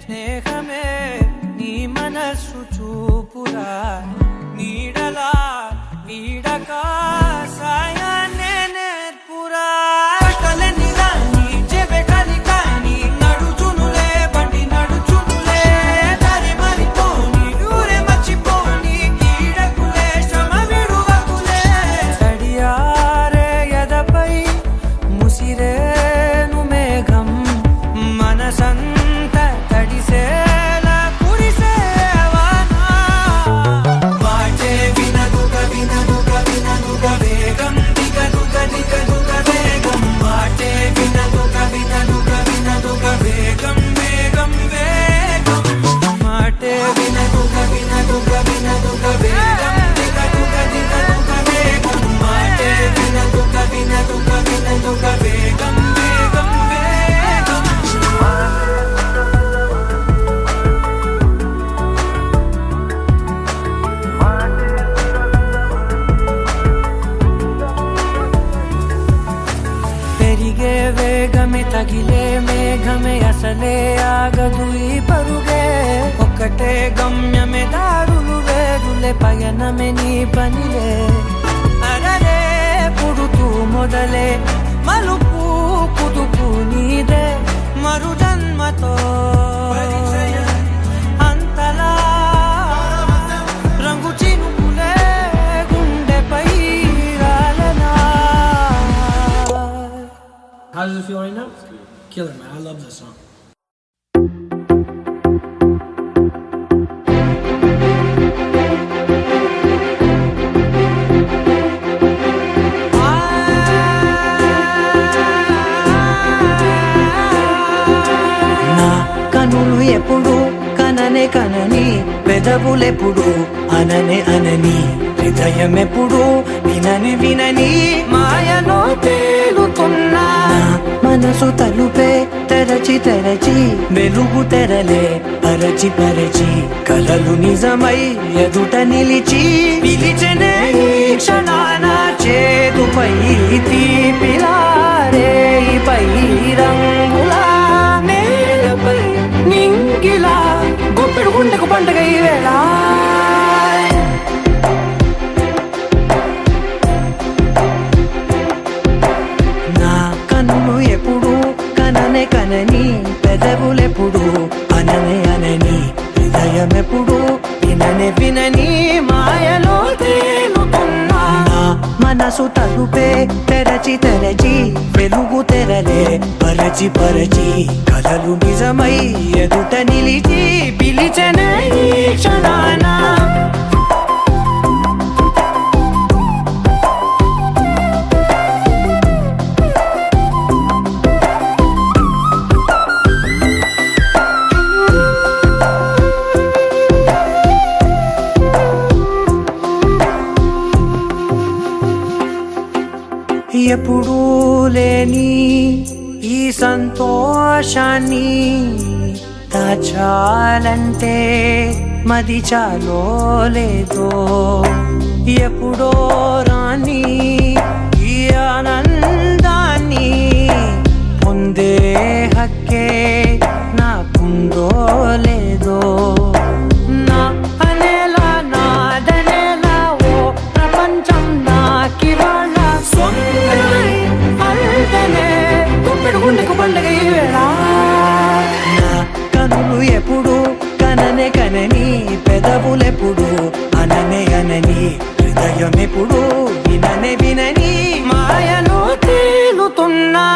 స్నేహమే నీ మనస్సు చూపురా నీడలా వీడక సాయాన్నే నేర్పురా కలనిలా నీ చెబె కలికాని నడుచునులే బండి నడుచునులే దారి మరిపోని ఊరే మర్చిపోని కీడకులే శ్రమ విడువకులే తడియారే ఎదపై ముసిరేను మేఘం మనసంత తడిసేలా కురిసేవానా మాటే వినదుగ వినదుగ వినదుగ వేగం దిగదుగ దిగదుగ వేగం మాటే వినదుగ వినదుగ వినదుగ వేగం వేగం వేగం మాటే వినదుగ వినదుగ వినదుగ వేగం దిగదుగ దిగదుగ వేగం మాటే వినదుగ వినదుగ వినదుగ వేగం వేగం వేగం పెరిగే వేగమే తగిలే మేఘమే అసలే ఆగదు ఈ పరుగే ఒక్కటే గమ్యమే దారులు వేరులే పయనమే నీ పనిలే అలరే పుడుతూ మొదలే మలుపు కుదుపు నీదే మరు జన్మతో అంతలా రంగు చినుకులే గుండెపై రాలనా How does it feel right now? Killer, man. I love this song. నా కనులు ఎప్పుడు కననే కనని పెదవులెప్పుడు అననే అనని హృదయం ఎప్పుడు వినని వినని మాయలో తేలుతున్నా మనసు తలుపే తెరచి తెరచి వెలుగు తెరలే పరచి పరచి కలలు నిజమై ఎదుట నిలిచి పిలిచనే ఈ క్షణాన చేతుపై తీపిలారే పై రంగులా నేలపై నింగిలా గుప్పెడు గుండెకు పండుగ ఈ వేళ నా కన్నులు ఎప్పుడు కననే కనని పెదవులెప్పుడు అననే అనని హృదయం ఎప్పుడు విననే వినని మాయలో తేలుతున్నా నా మనసు తలుపే తెరచి తెరచి వెలుగు తెరలే పరచి పరచి కలలు నిజమై ఎదుట నిలిచి పిలిచనే ఈ క్షణాన ఎప్పుడూ లేని ఈ సంతోషాన్ని దాచాలంటే మది చాలో లేదో ఎప్పుడో రాని ఈ ఆనందాన్ని పొందాలంటే కనని పెదవులెప్పుడు అననే అనని హృదయమెప్పుడు విననే వినని మాయలో తేలుతున్నా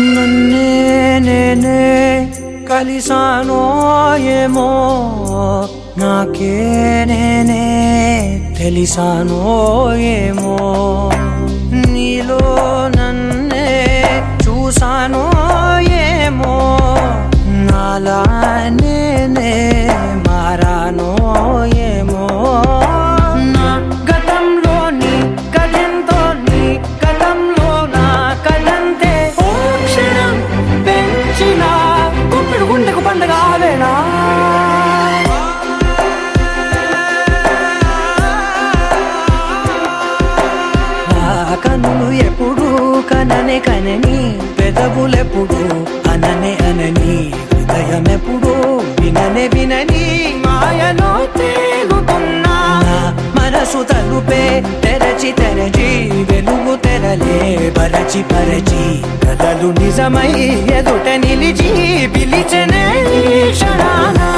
నన్నే నేనే కలిసానో ఏమో నాకే నేనే తెలిసానో ఏమో నీలో నన్నే చూసానో ఏమో నాలా నేనే మారానో ఏమో నా గతంలోని కథంతో నీ గతంలో నా కథంతే ఓ క్షణం పెంచిన గుప్పెడు గుండెకు పండగ ఆవేనా కనులు ఎప్పుడు కననే కనని పెదవులెప్పుడు అననే అనని హృదయమెప్పుడు విననే వినని మాయలో తేలుతున్నా మనసు తలుపే తెరచి తెరచి వెలుగు తెరలే పరచి పరచి కలలు నిజమై ఎదుట నిలిచి పిలిచనే క్షణానా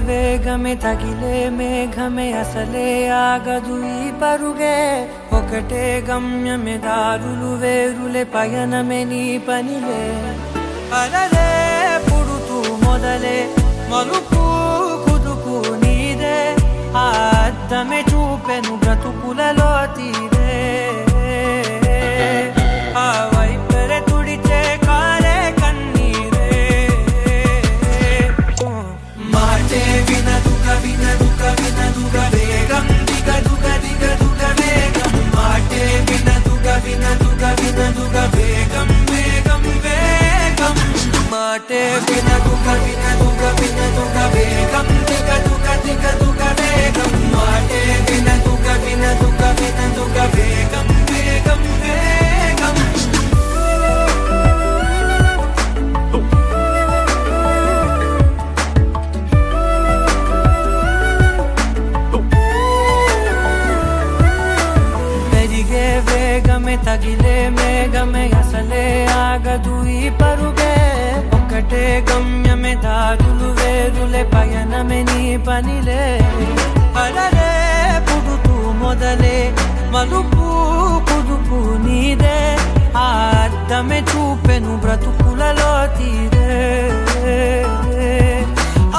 వేగమే తగిలే మేఘమే అసలే ఆగదు ఈ పరుగే ఒకటే గమ్యమే దారులు వేరులే పయనమే నీ పనిలే అలలే పుడుతూ మొదలే మలుపు కుదుపు నీదే ఆ అద్దమే చూపెను బ్రతుకులలో తీరే ఆ వైపరే తుడిచే కారే కన్నీరే మాటే వినదుగ వినదుగ వినదుగ వేగం దిగ దుగ దిగ దుగ వేగం మాటే వినదుగ వినదుగ వినదుగ వేగం వేగం వేగం మాటే వినదుగ వినదుగ వినదుగ వేగం దిగ దుగ దిగ దుగ వేగం మాటే వినదుగ వినదుగ వినదుగ వేగం వేగం వేగం వేగమే తగిలే మేఘమే అసలే ఆగదు ఈ పరుగే ఒకటే గమ్యమే దారులు వేరులే పయనమే నీ పనిలే అలలే పుడుతూ మొదలే మలుపు కుదుపు నీదే ఆ అద్దమే చూపెను బ్రతుకులలో తీరే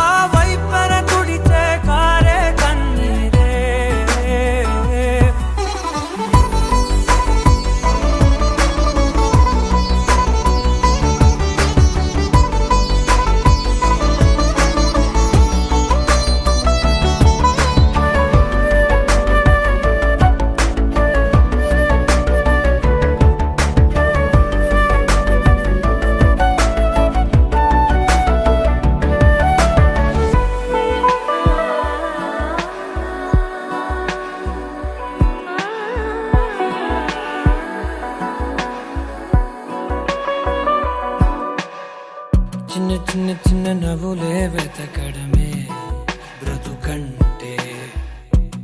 ఆ వైపర తుడిచే కారే కన్నీరే చిన్న చిన్న చిన్న నవ్వులే వెతకడమే బ్రతుకంటే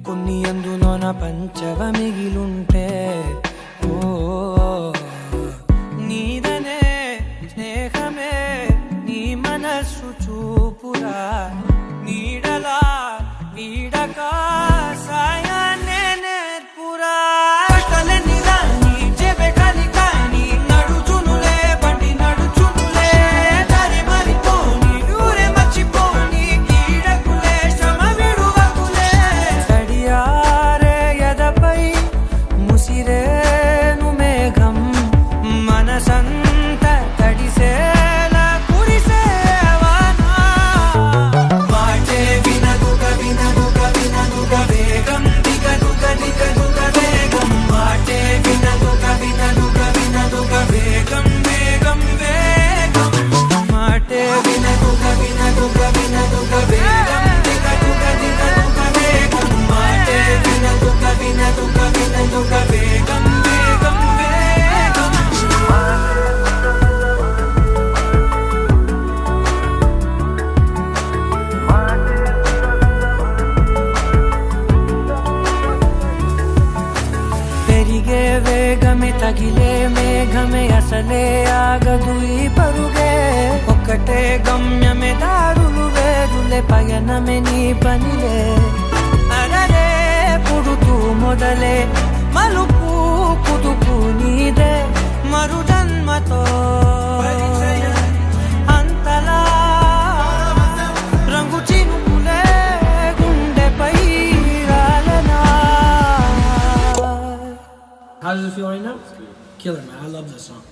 కొన్ని అందులోన పంచవ మిగిలుంటే ఓ నీదనే స్నేహమే నీ మనస్సు చూపురా నీడలా వీడక ఒకటే గమ్యమే దారులు వేరులే పయనమే నీ పనిలే అరరే పుడుతూ మొదలే మలుపు కుదుపు నీదే మరు జన్మతో అంతలా రంగు చినుకులే గుండెపై రాలనా. How does it feel right now? Killer, man. I love this song.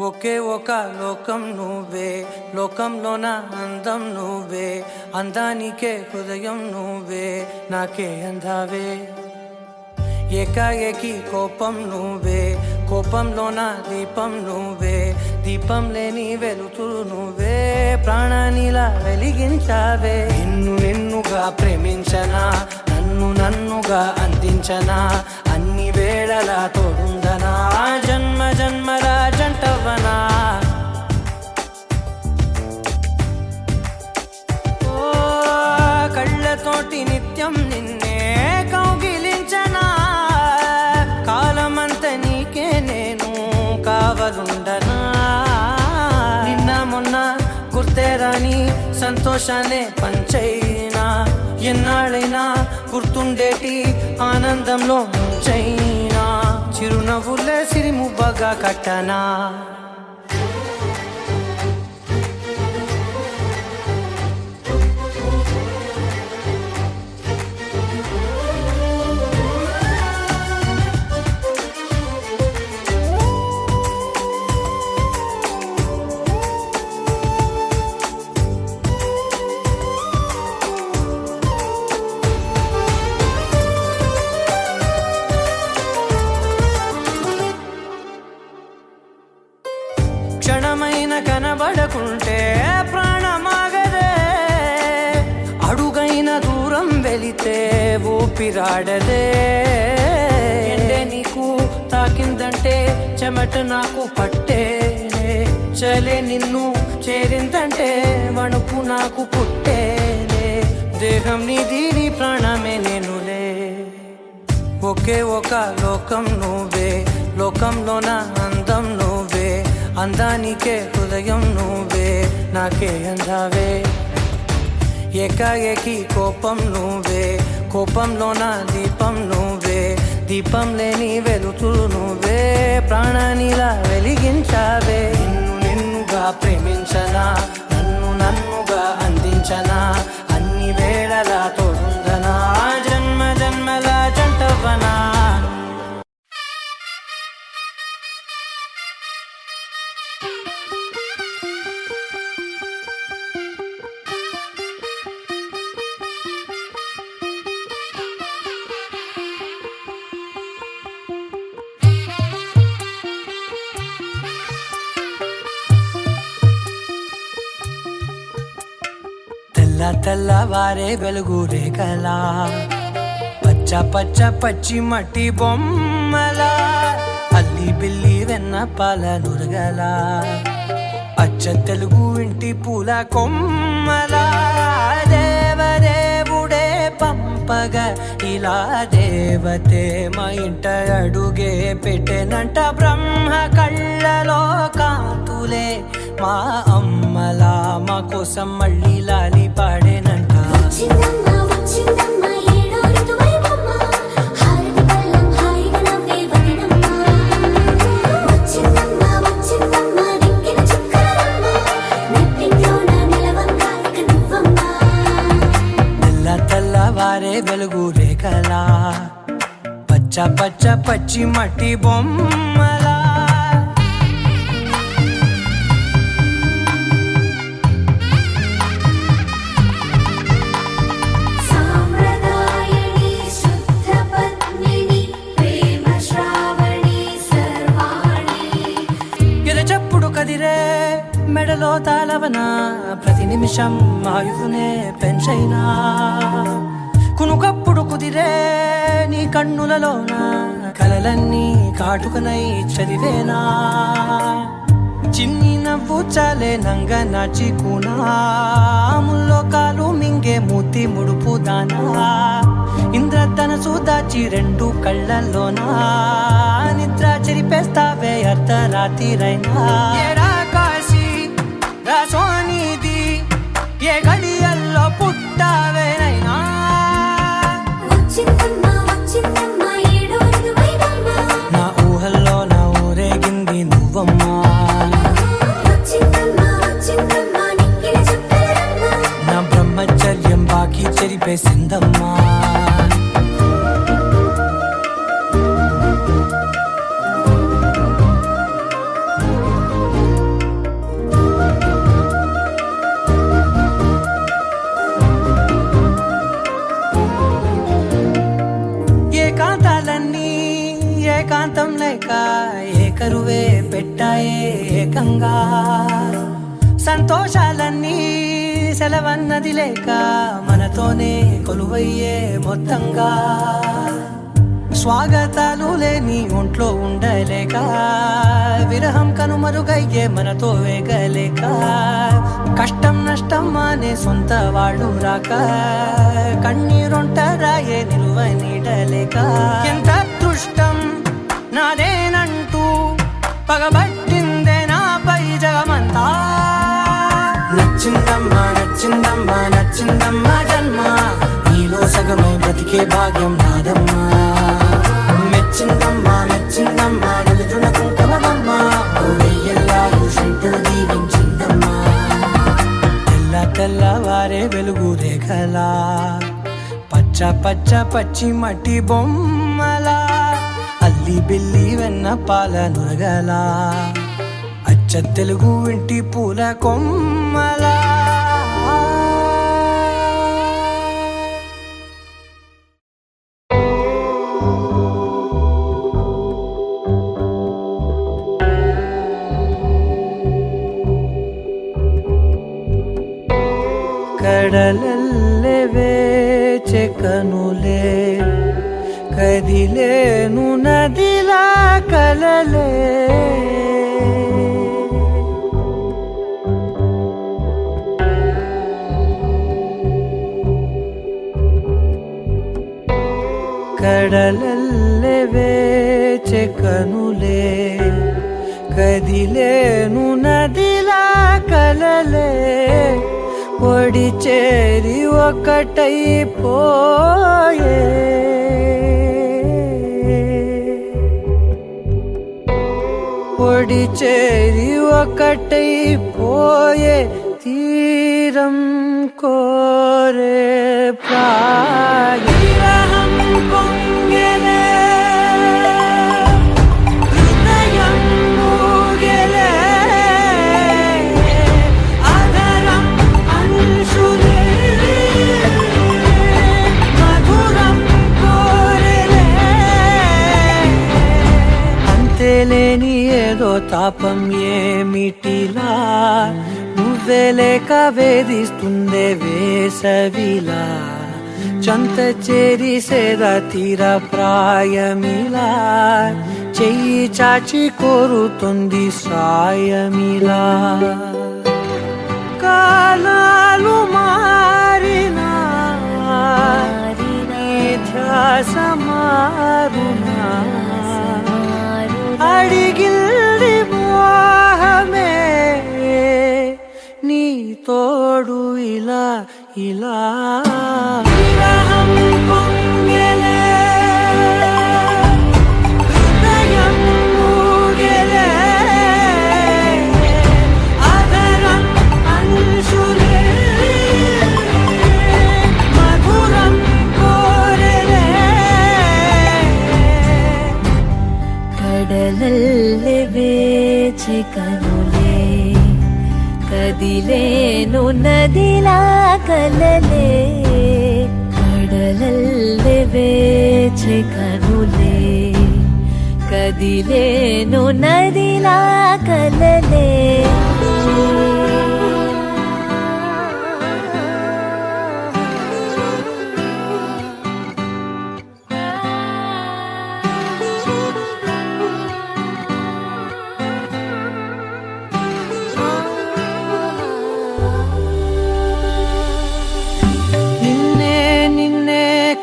ఒకే ఒక లోకం నువ్వే లోకంలోన అందం నువ్వే అందానికే హృదయం నువ్వే నాకే అందావే ఏకాఏకి కోపం నువ్వే కోపంలోన దీపం నువ్వే దీపం లేని వెలుతురు నువ్వే ప్రాణానిలా వెలిగించావే నిన్నుగా ప్రేమించనా నన్నుగా అందించనా అన్ని వేళలా తోడుందనా జన్మ జన్మల జంటవనా ఓ కళ్ళతోటి నిత్యం నిన్నే కౌగిలించనా కాలమంత నీకే నేను కావలుండనా నిన్న మొన్న గుర్తేరాని సంతోషాన్ని పంచైనా ఎన్నాళ్ళైనా గుర్తుండేటి ఆనందంలో ముంచైనా చిరునవ్వులే సిరిముబ్బగా కట్టనా. క్షణమైన కనబడకుంటే ప్రాణమాగదే అడుగైన దూరం వెళితే ఊపిరాడదే ఎండే నీకు తాకిందంటే చెమట నాకు పట్టేనే చలే నిన్ను చేరిందంటే వణుకు నాకు పుట్టేనే దేహం నీది నీ ప్రాణమే నేనులే ఒకే ఒక లోకం నువ్వే లోకంలోన అందం నువ్వే అందానికే హృదయం నువ్వే నాకే అందావే ఏకాఏకి కోపం నువ్వే కోపంలోన దీపం నువ్వే దీపం లేని వెలుతురు నువ్వే ప్రాణానిలా వెలిగించావే నిన్నుగా ప్రేమించనా నన్నుగా అందించనా అన్ని వేళలా తోడుందనా జన్మ జన్మల జంటవనా. తెల్లవారే వెలుగు రేఖలా పచ్చ పచ్చ పచ్చి మట్టి బొమ్మలా అల్లి బిల్లి వెన్న పాల నురగలా అచ్చ తెలుగు ఇంటి పూల కొమ్మలా దేవదేవుడే పంపగా ఇలా దేవతే మా ఇంట అడుగే పెట్టెనంట బ్రహ్మ కళ్ళలో కాంతులే మా అమ్మలా మా కోసం మళ్ళీ లాలి పాడేనంట. తెల్లవారే వెలుగు రేఖలా పచ్చ పచ్చ పచ్చి మట్టి బొమ్మలా కదిరే మెడలో తాళవన ప్రతి నిమిషం ఆయువునే పెంచైనా కునుకప్పుడు కుదిరే నీ కన్నులలోన కలలన్నీ కాటుకనై చదివేనా చిన్ని నవ్వు చాలే నంగ నాచికునా ముల్లోకాలు మింగే మూతి ముడుపు దానా ఇంద్రధనసు దాచి రెండు కళ్ళల్లోనా నిద్ర నిద్ర చెరిపేస్తావే అర్ధరాత్రిరైనా ఏరా కాశీ రా సోనిది ఏ గడియల్లో పుట్టావేనైనా నా ఊహల్లో నా ఊరేగింది నువ్వమ్మా నా బ్రహ్మచర్యం బాకీ చెరిపేసిందమ్మా ఏకాంతాలన్నీ ఏకాంతం లేక ఏకరువే పెట్టాయే ఏకంగా సంతోషాలన్నీ సెలవన్నది లేక మనతోనే కొలువయ్యే మొత్తంగా స్వాగతాలు లేని ఒంట్లో ఉండలేక విరహం కనుమరుగయ్యే మనతో వేగలేక కష్టం నష్టం అనే సొంత వాళ్ళు రాక కన్నీరొంటరాయే నిలువ నీడలేక ఎంత అదృష్టం నాదేనంటూ పగబట్టిందే నాపై జగమంతా నచ్చిందమ్మా నచ్చిందమ్మా నచ్చిందమ్మా జన్మ నీలో సగమై బ్రతికే భాగ్యం నాదమ్మా మెచ్చిందమ్మా మెచ్చిందమ్మా నిలుచున్న కుంకుమమ్మా వెయ్యల్లాలు శంకరు దీవించిందమ్మా తెల్ల తెల్లవారే వెలుగు రేఖలా పచ్చ పచ్చ పచ్చి మట్టి బొమ్మలా అల్లి బిల్లి వెన్న పాల నురగలా అచ్చ తెలుగు ఇంటి పూల కొమ్మలా కడలల్లే వేచే కనులే కదిలేను నదిలా కలలే కడలల్లే వేచే కనులే కదిలేను నదిలా కలలే ఒడి చేరి ఒకటైపోయే ఒడి చేరి ఒకటైపోయే తీరం కోరే ప్రాయం పొంగెలే హృదయం మూగెలే అదరం అంశులే మధురం కోరెలే అంతేలేని ఏదో తాపం ఏమిటిలా నువ్వే లేక వేధిస్తుందే వేసవిలా చంత చేరి సేద తీర ప్రాయమిలా చెయ్యి చాచి కోరుతుంది సాయమిలా కాలాలు మారినా ధ్యాస మారునా అడిగిల్ది మోహమే నీ తోడు ఇలా ఇలా విరహం పొంగెలే హృదయం మూగెలే అదరం అంశులే మధురం కోరెలే కడలల్లే వేచి కనులే కదిలేను నదిలా కలలే కడలల్లే వేచి కనులే కదిలేను నదిలా కలలే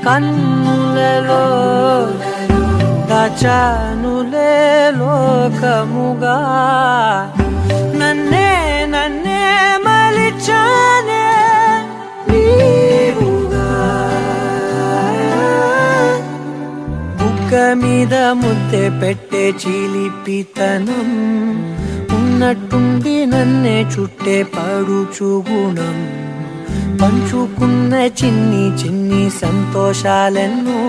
కన్నులలో మరచానులే లోకముగా నన్నే మలిచానే నీవుగా బుగ్గ మీద ముద్దె పెట్టే చిలిపితనం ఉన్నట్టుండి నన్నే చుట్టే పడుచు గుణం పంచుకున్న చిన్ని సంతోషాలెన్నో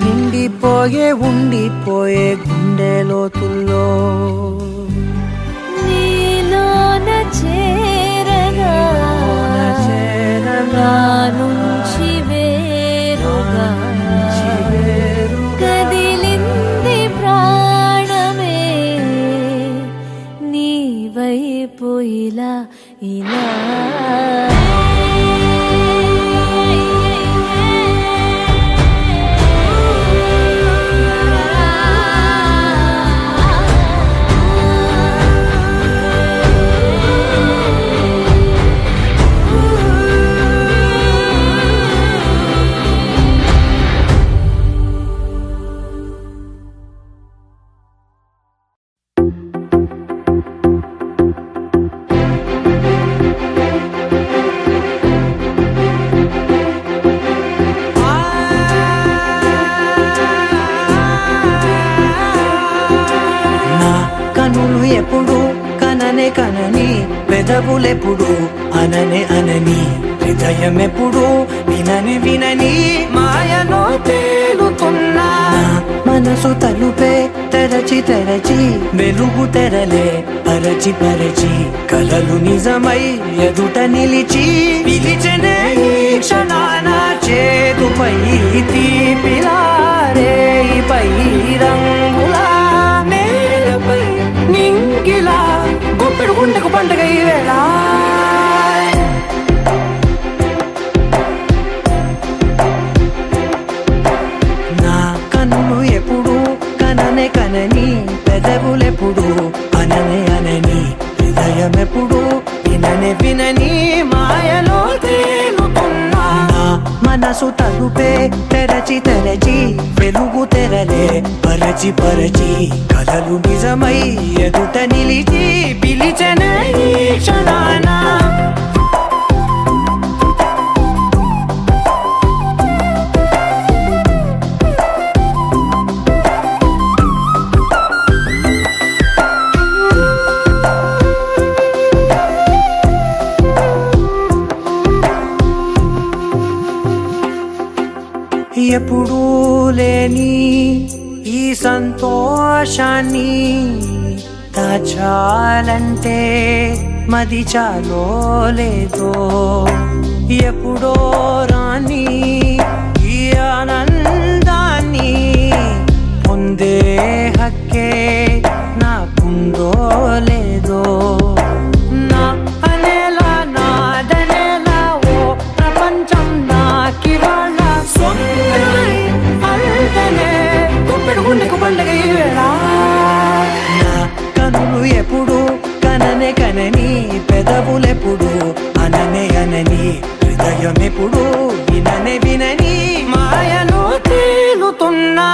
నిండిపోయే ఉండిపోయే గుండె లోతుల్లో నీలోన చేరగా నా నుంచి వేరుగా కదిలింది ప్రాణమే నీ వైపు ఇలా ఎప్పుడు కనని పెదవులెప్పుడు అనని హృదయం ఎప్పుడు వినని మాయలో తేలుతున్నా మనసు తలుపే తెరచి వెలుగు తెరలే పరచి కలలు నిజమై ఎదుట నిలిచి పిలిచెనే ఈ క్షణాన చేతుపై తీపిలారే పై రంగులా నేలపై నింగిలా గుప్పెడు గుండెకు పండుగ ఈ వేళ నా కన్నులు ఎప్పుడు కనని పెదవులెప్పుడు అనని హృదయం ఎప్పుడు వినని మాయలో తేలుతున్నా మనసు తలుపే తెరచి వెలుగు తెరలే పరచి కలలు నిజమై ఎదుట నిలిచి పిలిచెనే ఈ క్షణాన ఎప్పుడూ లేని ఈ సంతోషాన్ని దాచాలంటే మది చాలో లేదో ఎప్పుడో రాని ఈ ఆనందాన్ని పొందే హక్కే నాకుందో లేదో నా అనేలా నాదనేలా ఓ ప్రపంచం నాకివాళ్ళ గుప్పెడు గుండెకు పండుగ ఈ వేళ నా కనులు ఎప్పుడు కనని పెదవులెప్పుడు అనని హృదయం ఎప్పుడు వినని మాయలో తేలుతున్నా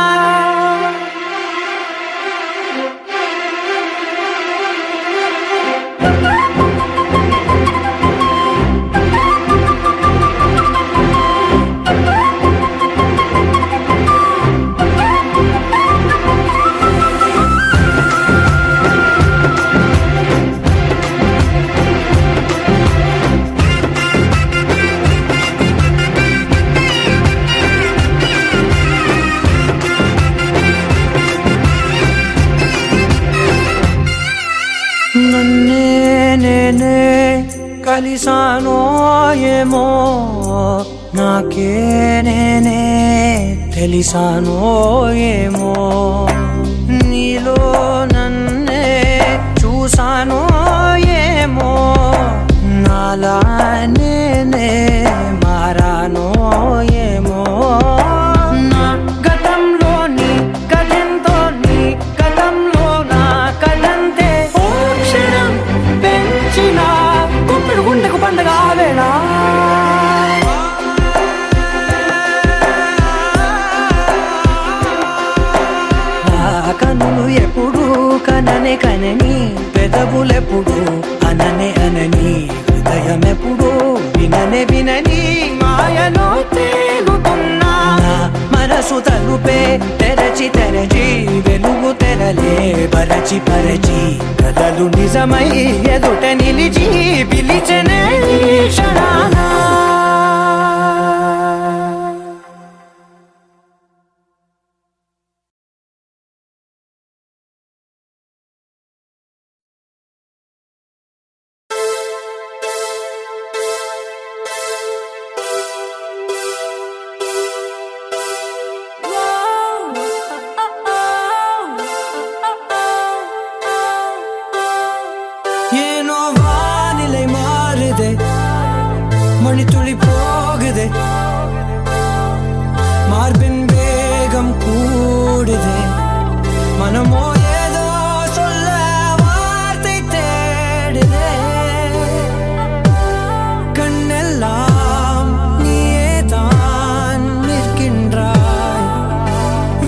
నేనే కలిసానో ఏమో నాకే నేనే తెలిసానో ఏమో నీలో నన్నే చూసానో ఏమో నాలా నేనే మారానో ఏమో నా గతంలోని గతంతో నీ గతంలో నా కదంతే క్షణం పెంచిన గుప్పెడు గుండెకు పండుగ వేళ కనులు ఎప్పుడు కననే కనని, పెదవులెప్పుడు అననే అనని, హృదయం ఎప్పుడు విననే వినని మాయలో తేలుతున్నా. మనసు తలుపే తెరచి తెరచి, వెలుగు తెరలే పరచి పరచి, కలలు నిజమై ఎదుట నిలిచి పిలిచనే క్షణానా. ஏனோ வானிலை மாறுதே, மணித்துளி போகுதே, மார்பின் வேகம் கூடுதே, மனமோ ஏதோ சொல்ல வார்த்தை தேடுதே. கண்ணெல்லாம் நீயே தான் நிற்கின்றாய்,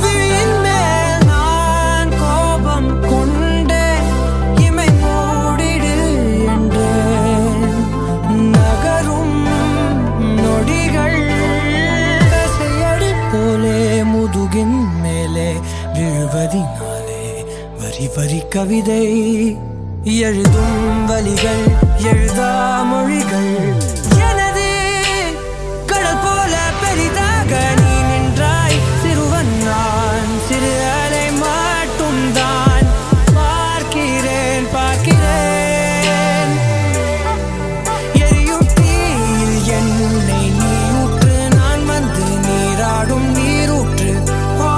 விழியின் மேல் நான் கோபம் கொண்டே இமை மூடிடு என்றேன். நகரும் நொடிகள் கசையடி போலே முதுகின் மேலே விழுவதினாலே வரி வரி கவிதை எழுதும் வலிகள், எழுதா மொழிகள். எனது கடல் போல பெரிதாக நீ நின்றாய், சிறுவன் நான் சிறு அலை மட்டும் தான் பார்க்கிறேன் பார்க்கிறேன். எரியும் தீயில் என்னை நீ ஊற்று, நான் வந்து நீராடும் நீரூற்று. ஓ,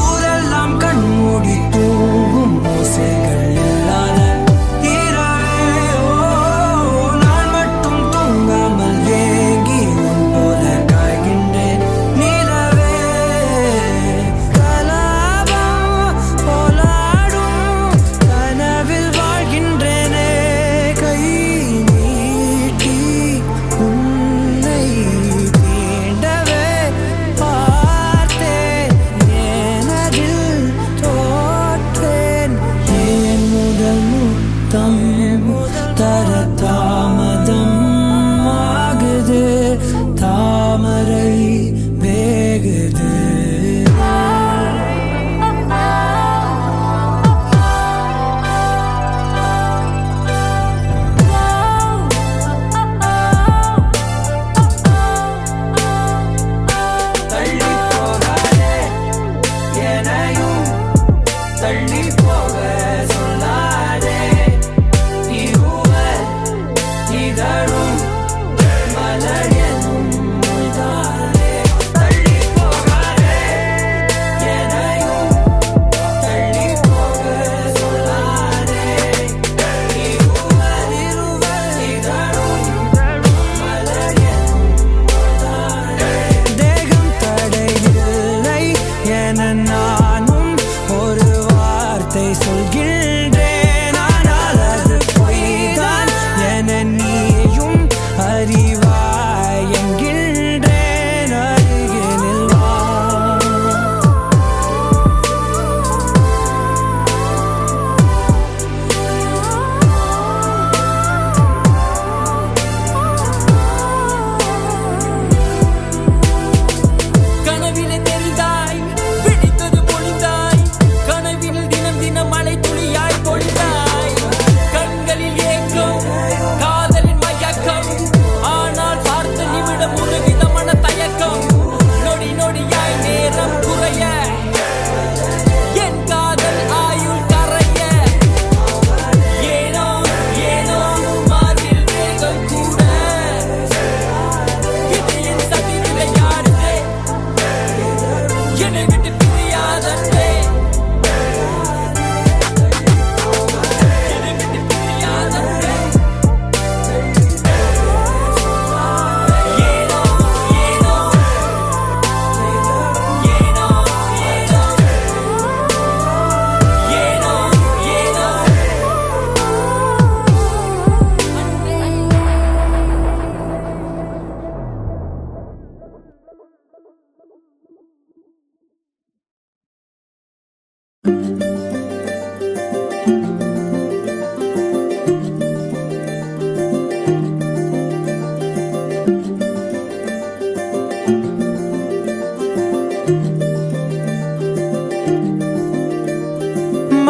ஊரெல்லாம் கண்மூடி தூங்கும் ஓசைகள் இல்லாத இரவே. ஓ, நான் மட்டும் தூங்காமல் ஏங்கி உன் போல காய்கின்றேன் நிலவே. கலாபம் போலாடும் கனவில் வாழ்கின்றேனே, கை நீட்டி உன்னை தீண்டவே பார்த்தேன், ஏனதில் தோற்றேன். ஏன் முதல் முத்தம் தர தாமதம் ஆகுது, தாமரை வேகுது. தள்ளி போகாதே, என்னையும் தள்ளி போக சொல்லாதே. இருவர் இதழும் மலர் எனும் மொய்தானே. தள்ளி போகாதே, என்னையும் தள்ளி போக சொல்லாதே. இருவர் இதழும் மலர் எனும் மொய்தானே. தேகம் தடையில்லை என நானும் ஒரு வார்த்தை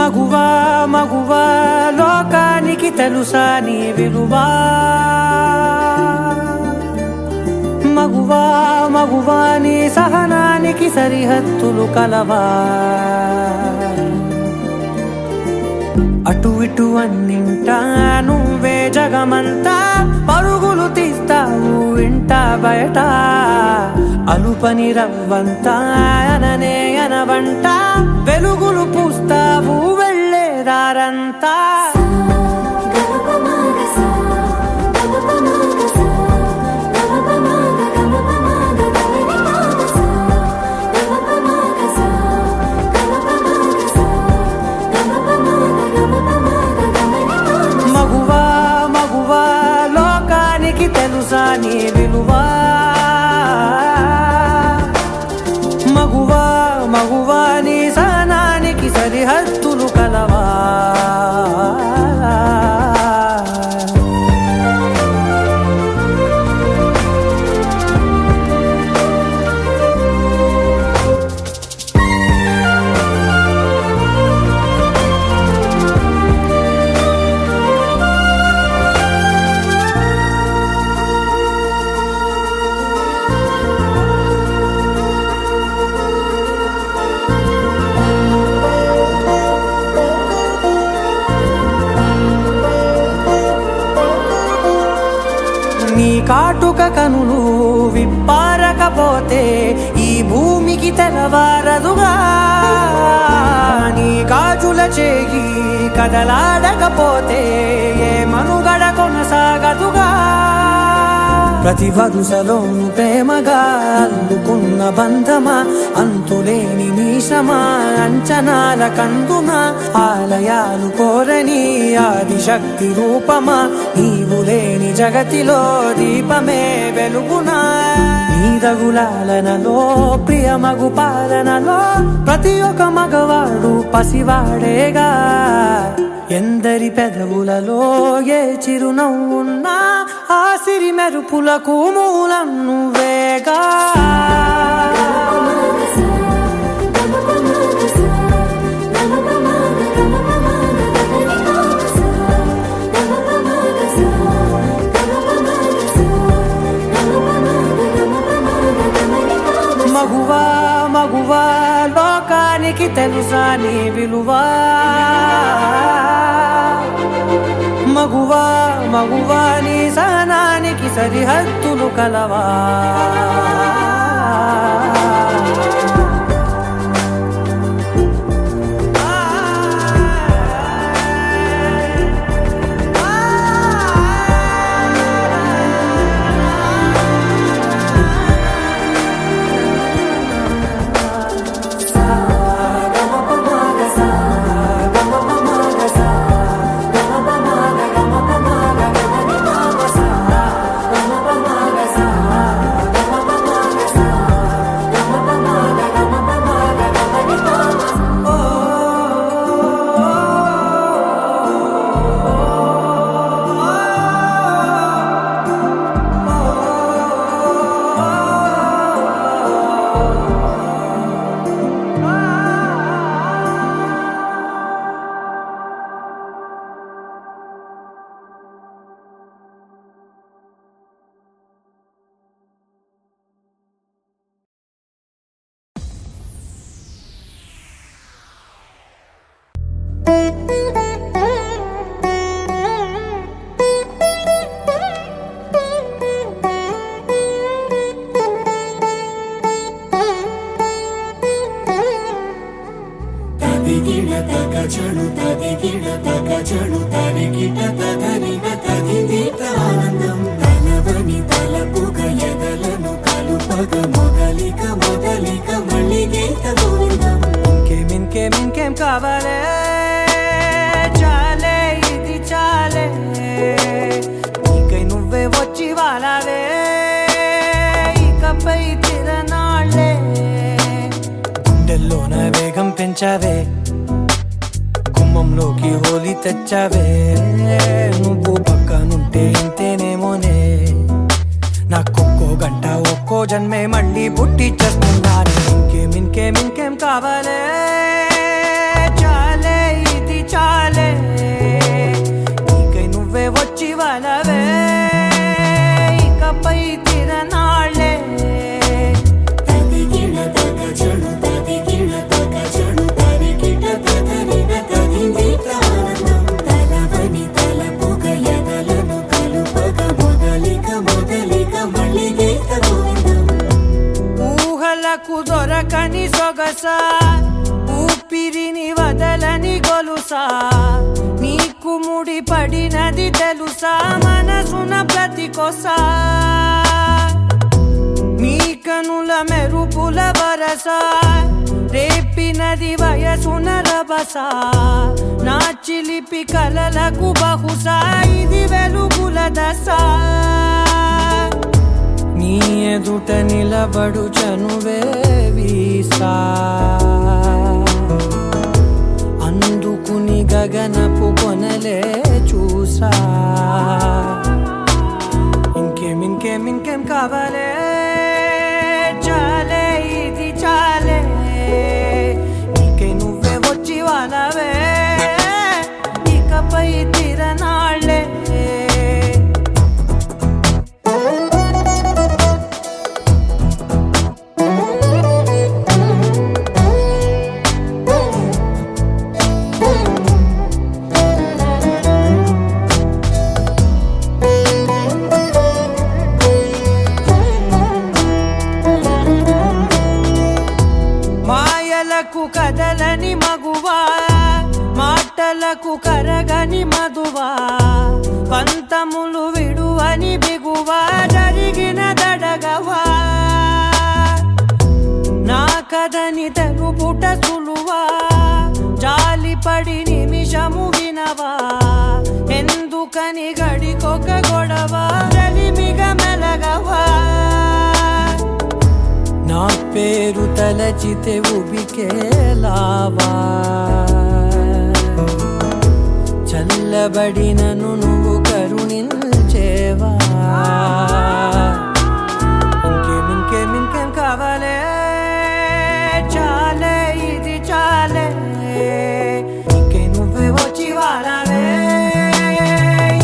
మగువా మగువా లోకానికి తెలుసా నీ విలువా మగువా మగువా నీ సహనానికి సరిహద్దులు కలవా అటు ఇటు అన్నింటా నువ్వే జగమంతా పరుగులు తీస్తావు ఇంట బయట అలుపని రవ్వంతా అననే అనవంట వెలుగులు పూస్తావు వెళ్ళేదారంతా మగువా మగువా లోకానికి తెలుసా నీ విలువా మగువా మగువా నీ సహనానికి సరిహద్దులు కలవా నీ కాటుక కనులు విప్పారకపోతే ఈ భూమికి తెలవారదుగా నీ గాజుల చేయి కదలాడకపోతే ఏ మనుగడ కొనసాగదుగా ప్రతి వరుసలోను ప్రేమగా అల్లుకున్న బంధమా అంతులేని నీశమా అంచనాల కందుమా ఆలయాలు కోరని ఆదిశక్తి రూపమా నీవు లేని జగతిలో దీపమే వెలుగునా నీదగులాలనలో ప్రియమగు పాలనలో ప్రతి ఒక్క మగవాడు పసివాడేగా ఎందరి పెదవులలో ఏ చిరునవ్వున్నా ఆ సిరి మెరుపులకు మూలం నువ్వేగా మగువా మగువా లోకానికి తెలుసా నీ విలువా మగువా మగువా నీ సహనానికి సరిహద్దులు కలవా తగచడు తదిగిడ తగచడు తరిగిట తగరిన తదిదీత ఆనందం తలవని తలపుగ ఎదలను కలుపగ మొదలిక మొదలిక మళ్ళీ గీత గోవిందం ఇంకేం కావాలే చాలే ఇది చాలే నీకై నువ్వే వచ్చి వాలావే ఇకపై తిరనాళ్ళే గుండెల్లోన వేగం పెంచావే గుమ్మంలోకి హోలీ తెచ్చావే నువ్వు పక్కనుంటే ఇంతేనేమోనే నాకొక్కో గంట ఒక్కో జన్మే మళ్ళీ పుట్టి చేస్తున్నాను ఇంకేం కావాలే చాలే కదలని గొలుసా నీకు ముడి పడినది తెలుసా మనసున ప్రతి కొసా నీ కనుల మెరుపుల వరస రేపినది వయసున రభస నా చిలిపి కలలకు బహుశా ఇది వెలుగుల దశ నీ ఎదుట నిలబడు చనువే వీసా అందుకుని గగనపు కొనలే చూసా ఇంకేం కావాలే చాలే ఇది చాలే నీకే నువ్వే వచ్చి వాళ్ళవే ఇకపై తిరనాళ్ళే మాయలకు కదలని మగువా మాటలకు కరగని మధువా పంతములు విడువని బిగువా జరిగిన దడగవా నా కథని తెలుపుట సులువా జాలిపడి నిమిషము వినవా ఎందుకని గడికొక గొడవ రలిమిగ మెలగవా నా పేరు తలచితే ఉబికేలావా చల్లబడినను నువ్వు కరుణించేవా ఇంకేం కావాలే చాలే ఇది చాలే ఇంకే నువ్వే వచ్చి వాడాలే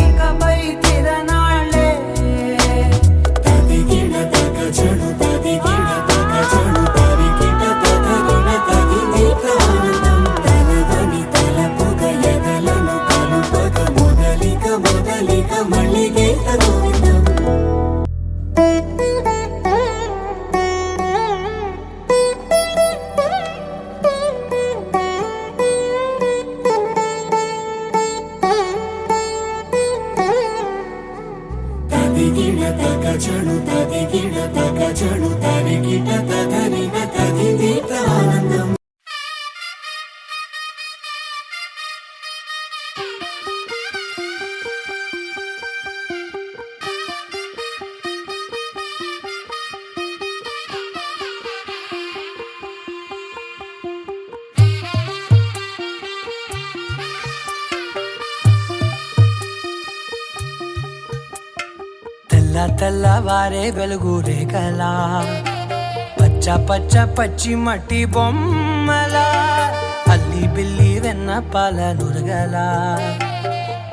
ఇకపై తిరనాళ్ళే తదిగిడ తగ చెడు తదిగిడ తగ చెడు తరిగిట తగరిన తగినీత ఆనందం తలవని తలపుగ ఎదలను కలుపగ మొదలిక మళ్ళీగీత గోవిందం తదిగిడ తగ చెడు తదిగిడ తగ చెడు తరిగిట తగరిన తగినీత ఆనందం తెల్లవారే వెలుగు రేఖలా పచ్చ పచ్చి మట్టి బొమ్మలా అల్లి బిల్లి వెన్న పాల నురగలా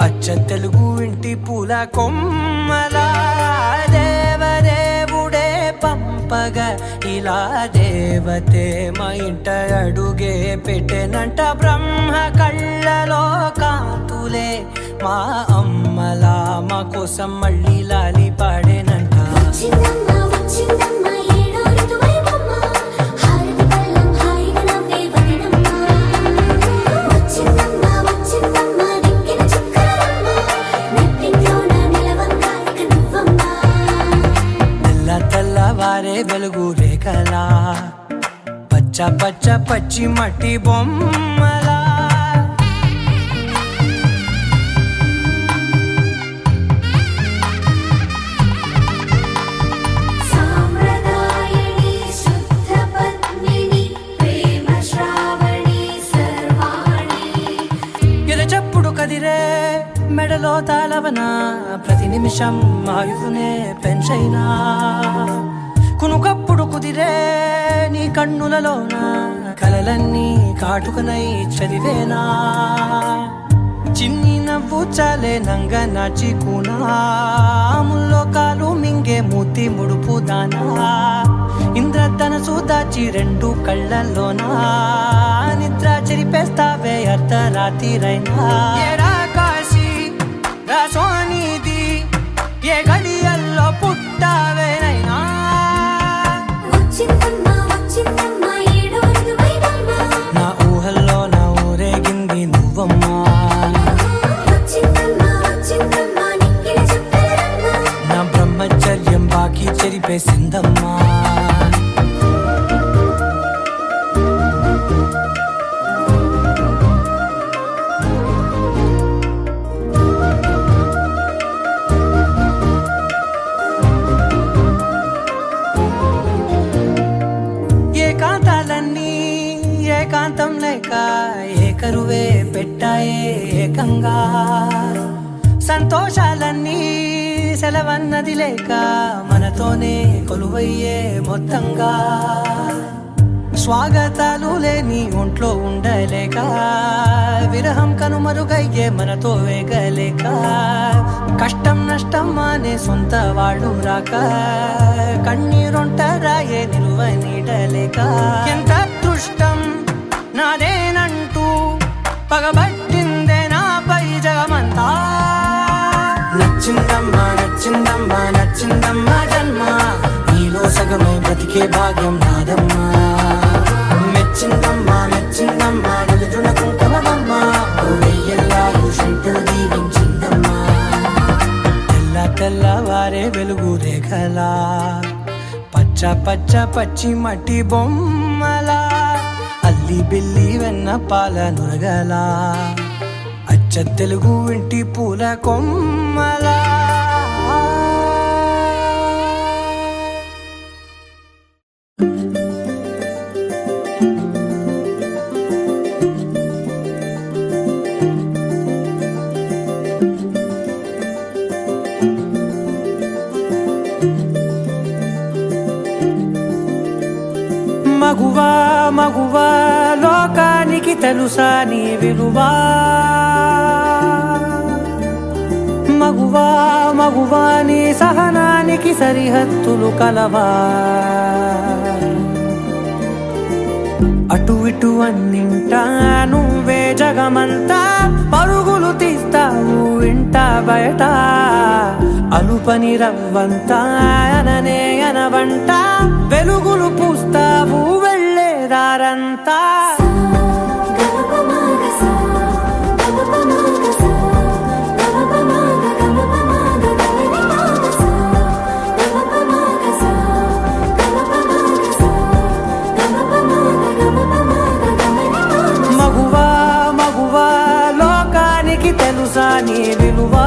అచ్చ తెలుగు ఇంటి పూల కొమ్మలా దేవదేవుడే పంపగా ఇలా దేవతే మా ఇంట అడుగే పెట్టెనంట బ్రహ్మ కళ్ళలో కాంతులే మా అమ్మలా మా కోసం మళ్ళీ లాలి పాడేనంట వచ్చిందమ్మా వచ్చిందమ్మా ఏడో ఋతువైవమ్మ హారతి పళ్ళం హాయిగా నవ్వే వదినమ్మ వచ్చిందమ్మా దిక్కిన చుక్కలమ్మ నెట్టింట్లోన నిలవంగా ఇక నువ్వమ్మా తెల్లవారే వెలుగు రేఖలా పచ్చ పచ్చి మట్టి బొమ్మలా సామ్రదాయని శుద్ధ పద్మిని ప్రేమ శ్రావణి సర్వాణి ఎరచప్పుడు కదిరే మెడలో తాళవన ప్రతి నిమిషం ఆయువునే పెంచైనా కునుకప్పుడు కుదిరే నీ కన్నులలోన కలలన్నీ కాటుకనై చదివేనా చిన్ని నవ్వు చాలే నంగ నాచి కూనాముల్లో కాలు మింగే మూతి ముడుపు దానా ఇంద్రధనసు దాచి రెండు కళ్ళల్లోనా నిద్ర చెరిపేస్తావే అర్ధరాత్రిరైనా ఏరా కాశీ రా సోనిది ఏ గడియల్లో పుట్టావేనైనా వచ్చిందమ్మా ఏడో ఋతువైవమ్మ నా ఊహల్లో నా ఊరే ఏకంగా సంతోషాలన్నీ సెలవన్నది లేక మనతోనే కొలువయ్యే మొత్తంగా స్వాగతాలు లేని ఒంట్లో ఉండలేక విరహం కనుమరుగయ్యే మనతో వేగలేక కష్టం నష్టం అనే సొంత వాళ్ళు రాక కన్నీరొంటరాయే నిలువ నీడలేక ఎంత అదృష్టం నాదేనంటూ పగబట్టిందే నాపై జగమంతా నచ్చిందమ్మా నచ్చిందమ్మా నచ్చిందమ్మా జన్మ నీలో సగమే బ్రతికే భాగ్యం నాదమ్మా మెచ్చిందమ్మా మెచ్చిందమ్మా నలుదున కుంకుమమ్మా వెయ్యల్లాలు శంకరు దీవించిందమ్మా తెల్ల తెల్లవారే వెలుగు రేఖలా పచ్చ పచ్చ పచ్చి మట్టి బొమ్మలా అల్లి బిల్లి వెన్న పాల నురగలా అచ్చ తెలుగు ఇంటి పూల కొమ్మలా మగువా మగువా లోకానికి తెలుసా నీ విలువా మగువా మగువా నీ సహనానికి సరిహద్దులు కలవా అటు ఇటు అన్నింటా నువ్వే జగమంతా పరుగులు తీస్తావు ఇంట బయట అలుపని రవ్వంతా అననే అనవంట వెలుగులు పూస్తావు వెళ్ళేదారంతా మగువా మగువా లోకానికి తెలుసా నీ విలువా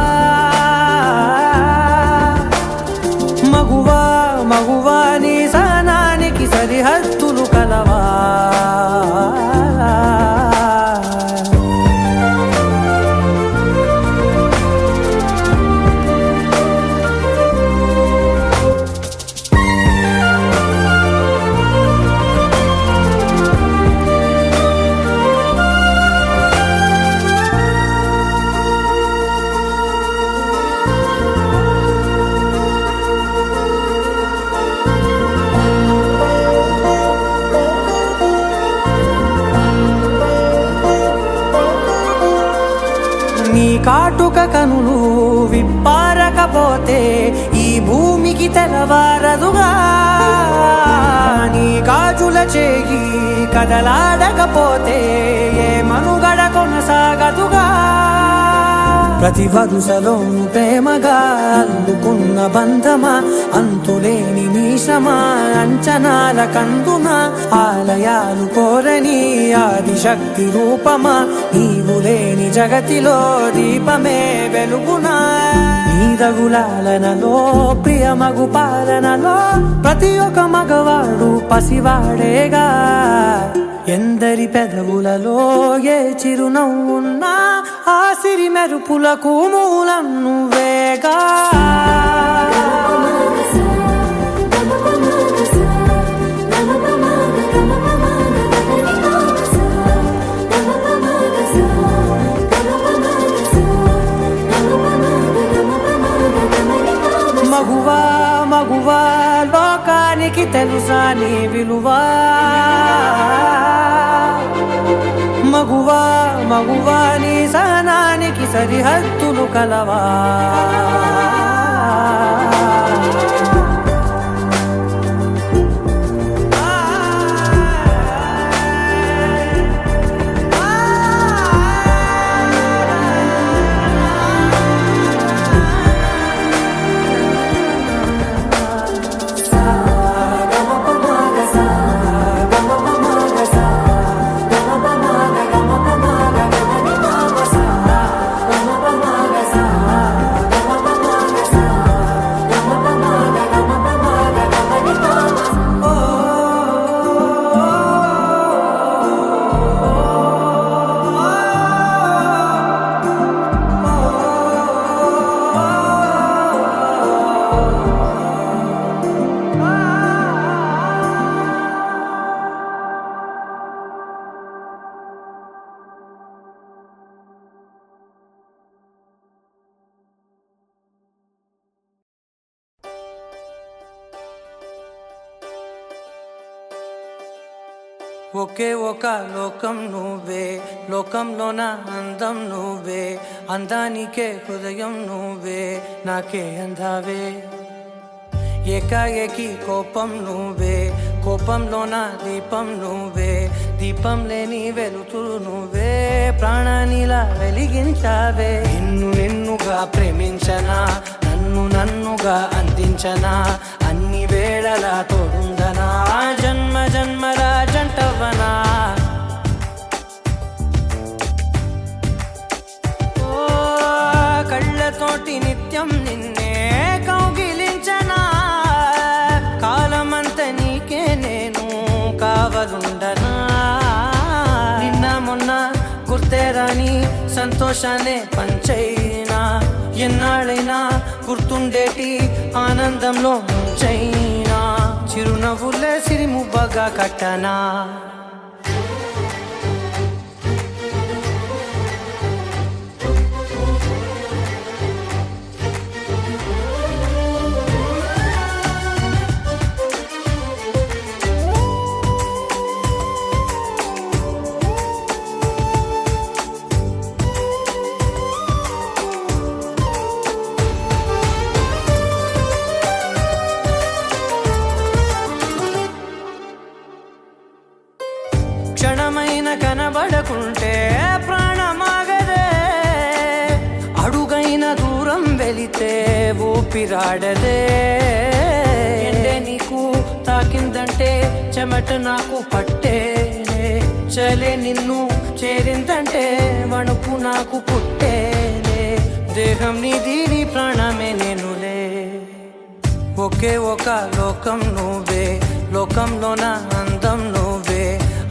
మగువా మగువా నీ సహనానికి సరిహద్దులు కలవా నీ కాటుక కనులు విప్పారకపోతే ఈ భూమికి తెలవారదుగా నీ గాజుల చేయి కదలాడకపోతే ఏ మనుగడ కొనసాగదుగా ప్రతి వరుసలోను ప్రేమగా అల్లుకున్న బంధమా అంతులేని నీశమా అంచనాల కందున ఆలయాలు కోరని ఆదిశక్తి రూపమా నీవు లేని జగతిలో దీపమే వెలుగునా నీదగులాలనలో ప్రియమగు పాలనలో ప్రతి ఒక్క మగవాడు పసివాడేగా ఎందరి పెదవులలో ఏ చిరునవ్వున్నా ఆ సిరి మెరుపులకు మూలం నువ్వేగా మగువా మగువా లోకానికి తెలుసా నీ విలువా మగువా మగువా నీ సహనానికి సరిహద్దులు కలవా ఒకే ఒక లోకం నువ్వే, లోకంలోన అందం నువ్వే, అందానికే హృదయం నువ్వే, నాకే అందావే. ఏకాఏకి కోపం నువ్వే, కోపంలోన దీపం నువ్వే, దీపం లేని వెలుతురు నువ్వే, ప్రాణానిలా వెలిగించావే. నిన్నుగా ప్రేమించనా, నన్నుగా అందించనా, అన్ని వేళలా తోడుందనా, జన్మ జన్మల జంటవనా. ఓ కళ్ళతోటి నిత్యం నిన్నే కౌగిలించనా, కాలమంత నీకే నేను కావలుండనా. నిన్న మొన్న గుర్తే రాని సంతోషాన్ని పంచైనా, ఎన్నాళ్ళైనా గుర్తుండేటి ఆనందంలో ముంచైనా, చిరునవ్వులే సిరిముబ్బగా కట్టనా. క్షణమైన కనబడకుంటే ప్రాణమాగదే, అడుగైన దూరం వెళితే ఊపిరాడదే. ఎండే నీకు తాకిందంటే చెమట నాకు పట్టేనే, చలే నిన్ను చేరిందంటే వణుకు నాకు పుట్టేనే, దేహం నీది నీ ప్రాణమే నేనులే. ఒకే ఒక లోకం నువ్వే, లోకంలోన అందం నువ్వే,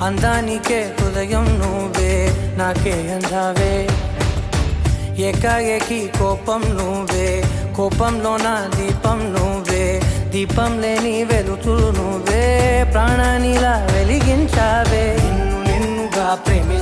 అందానికే హృదయం నువ్వే, నాకే అందావే. ఏకాఏకి కోపం నువ్వే, కోపంలోన దీపం నువ్వే, దీపం లేని వెలుతురు నువ్వే, ప్రాణానిలా వెలిగించావే. నిన్నుగా ప్రేమి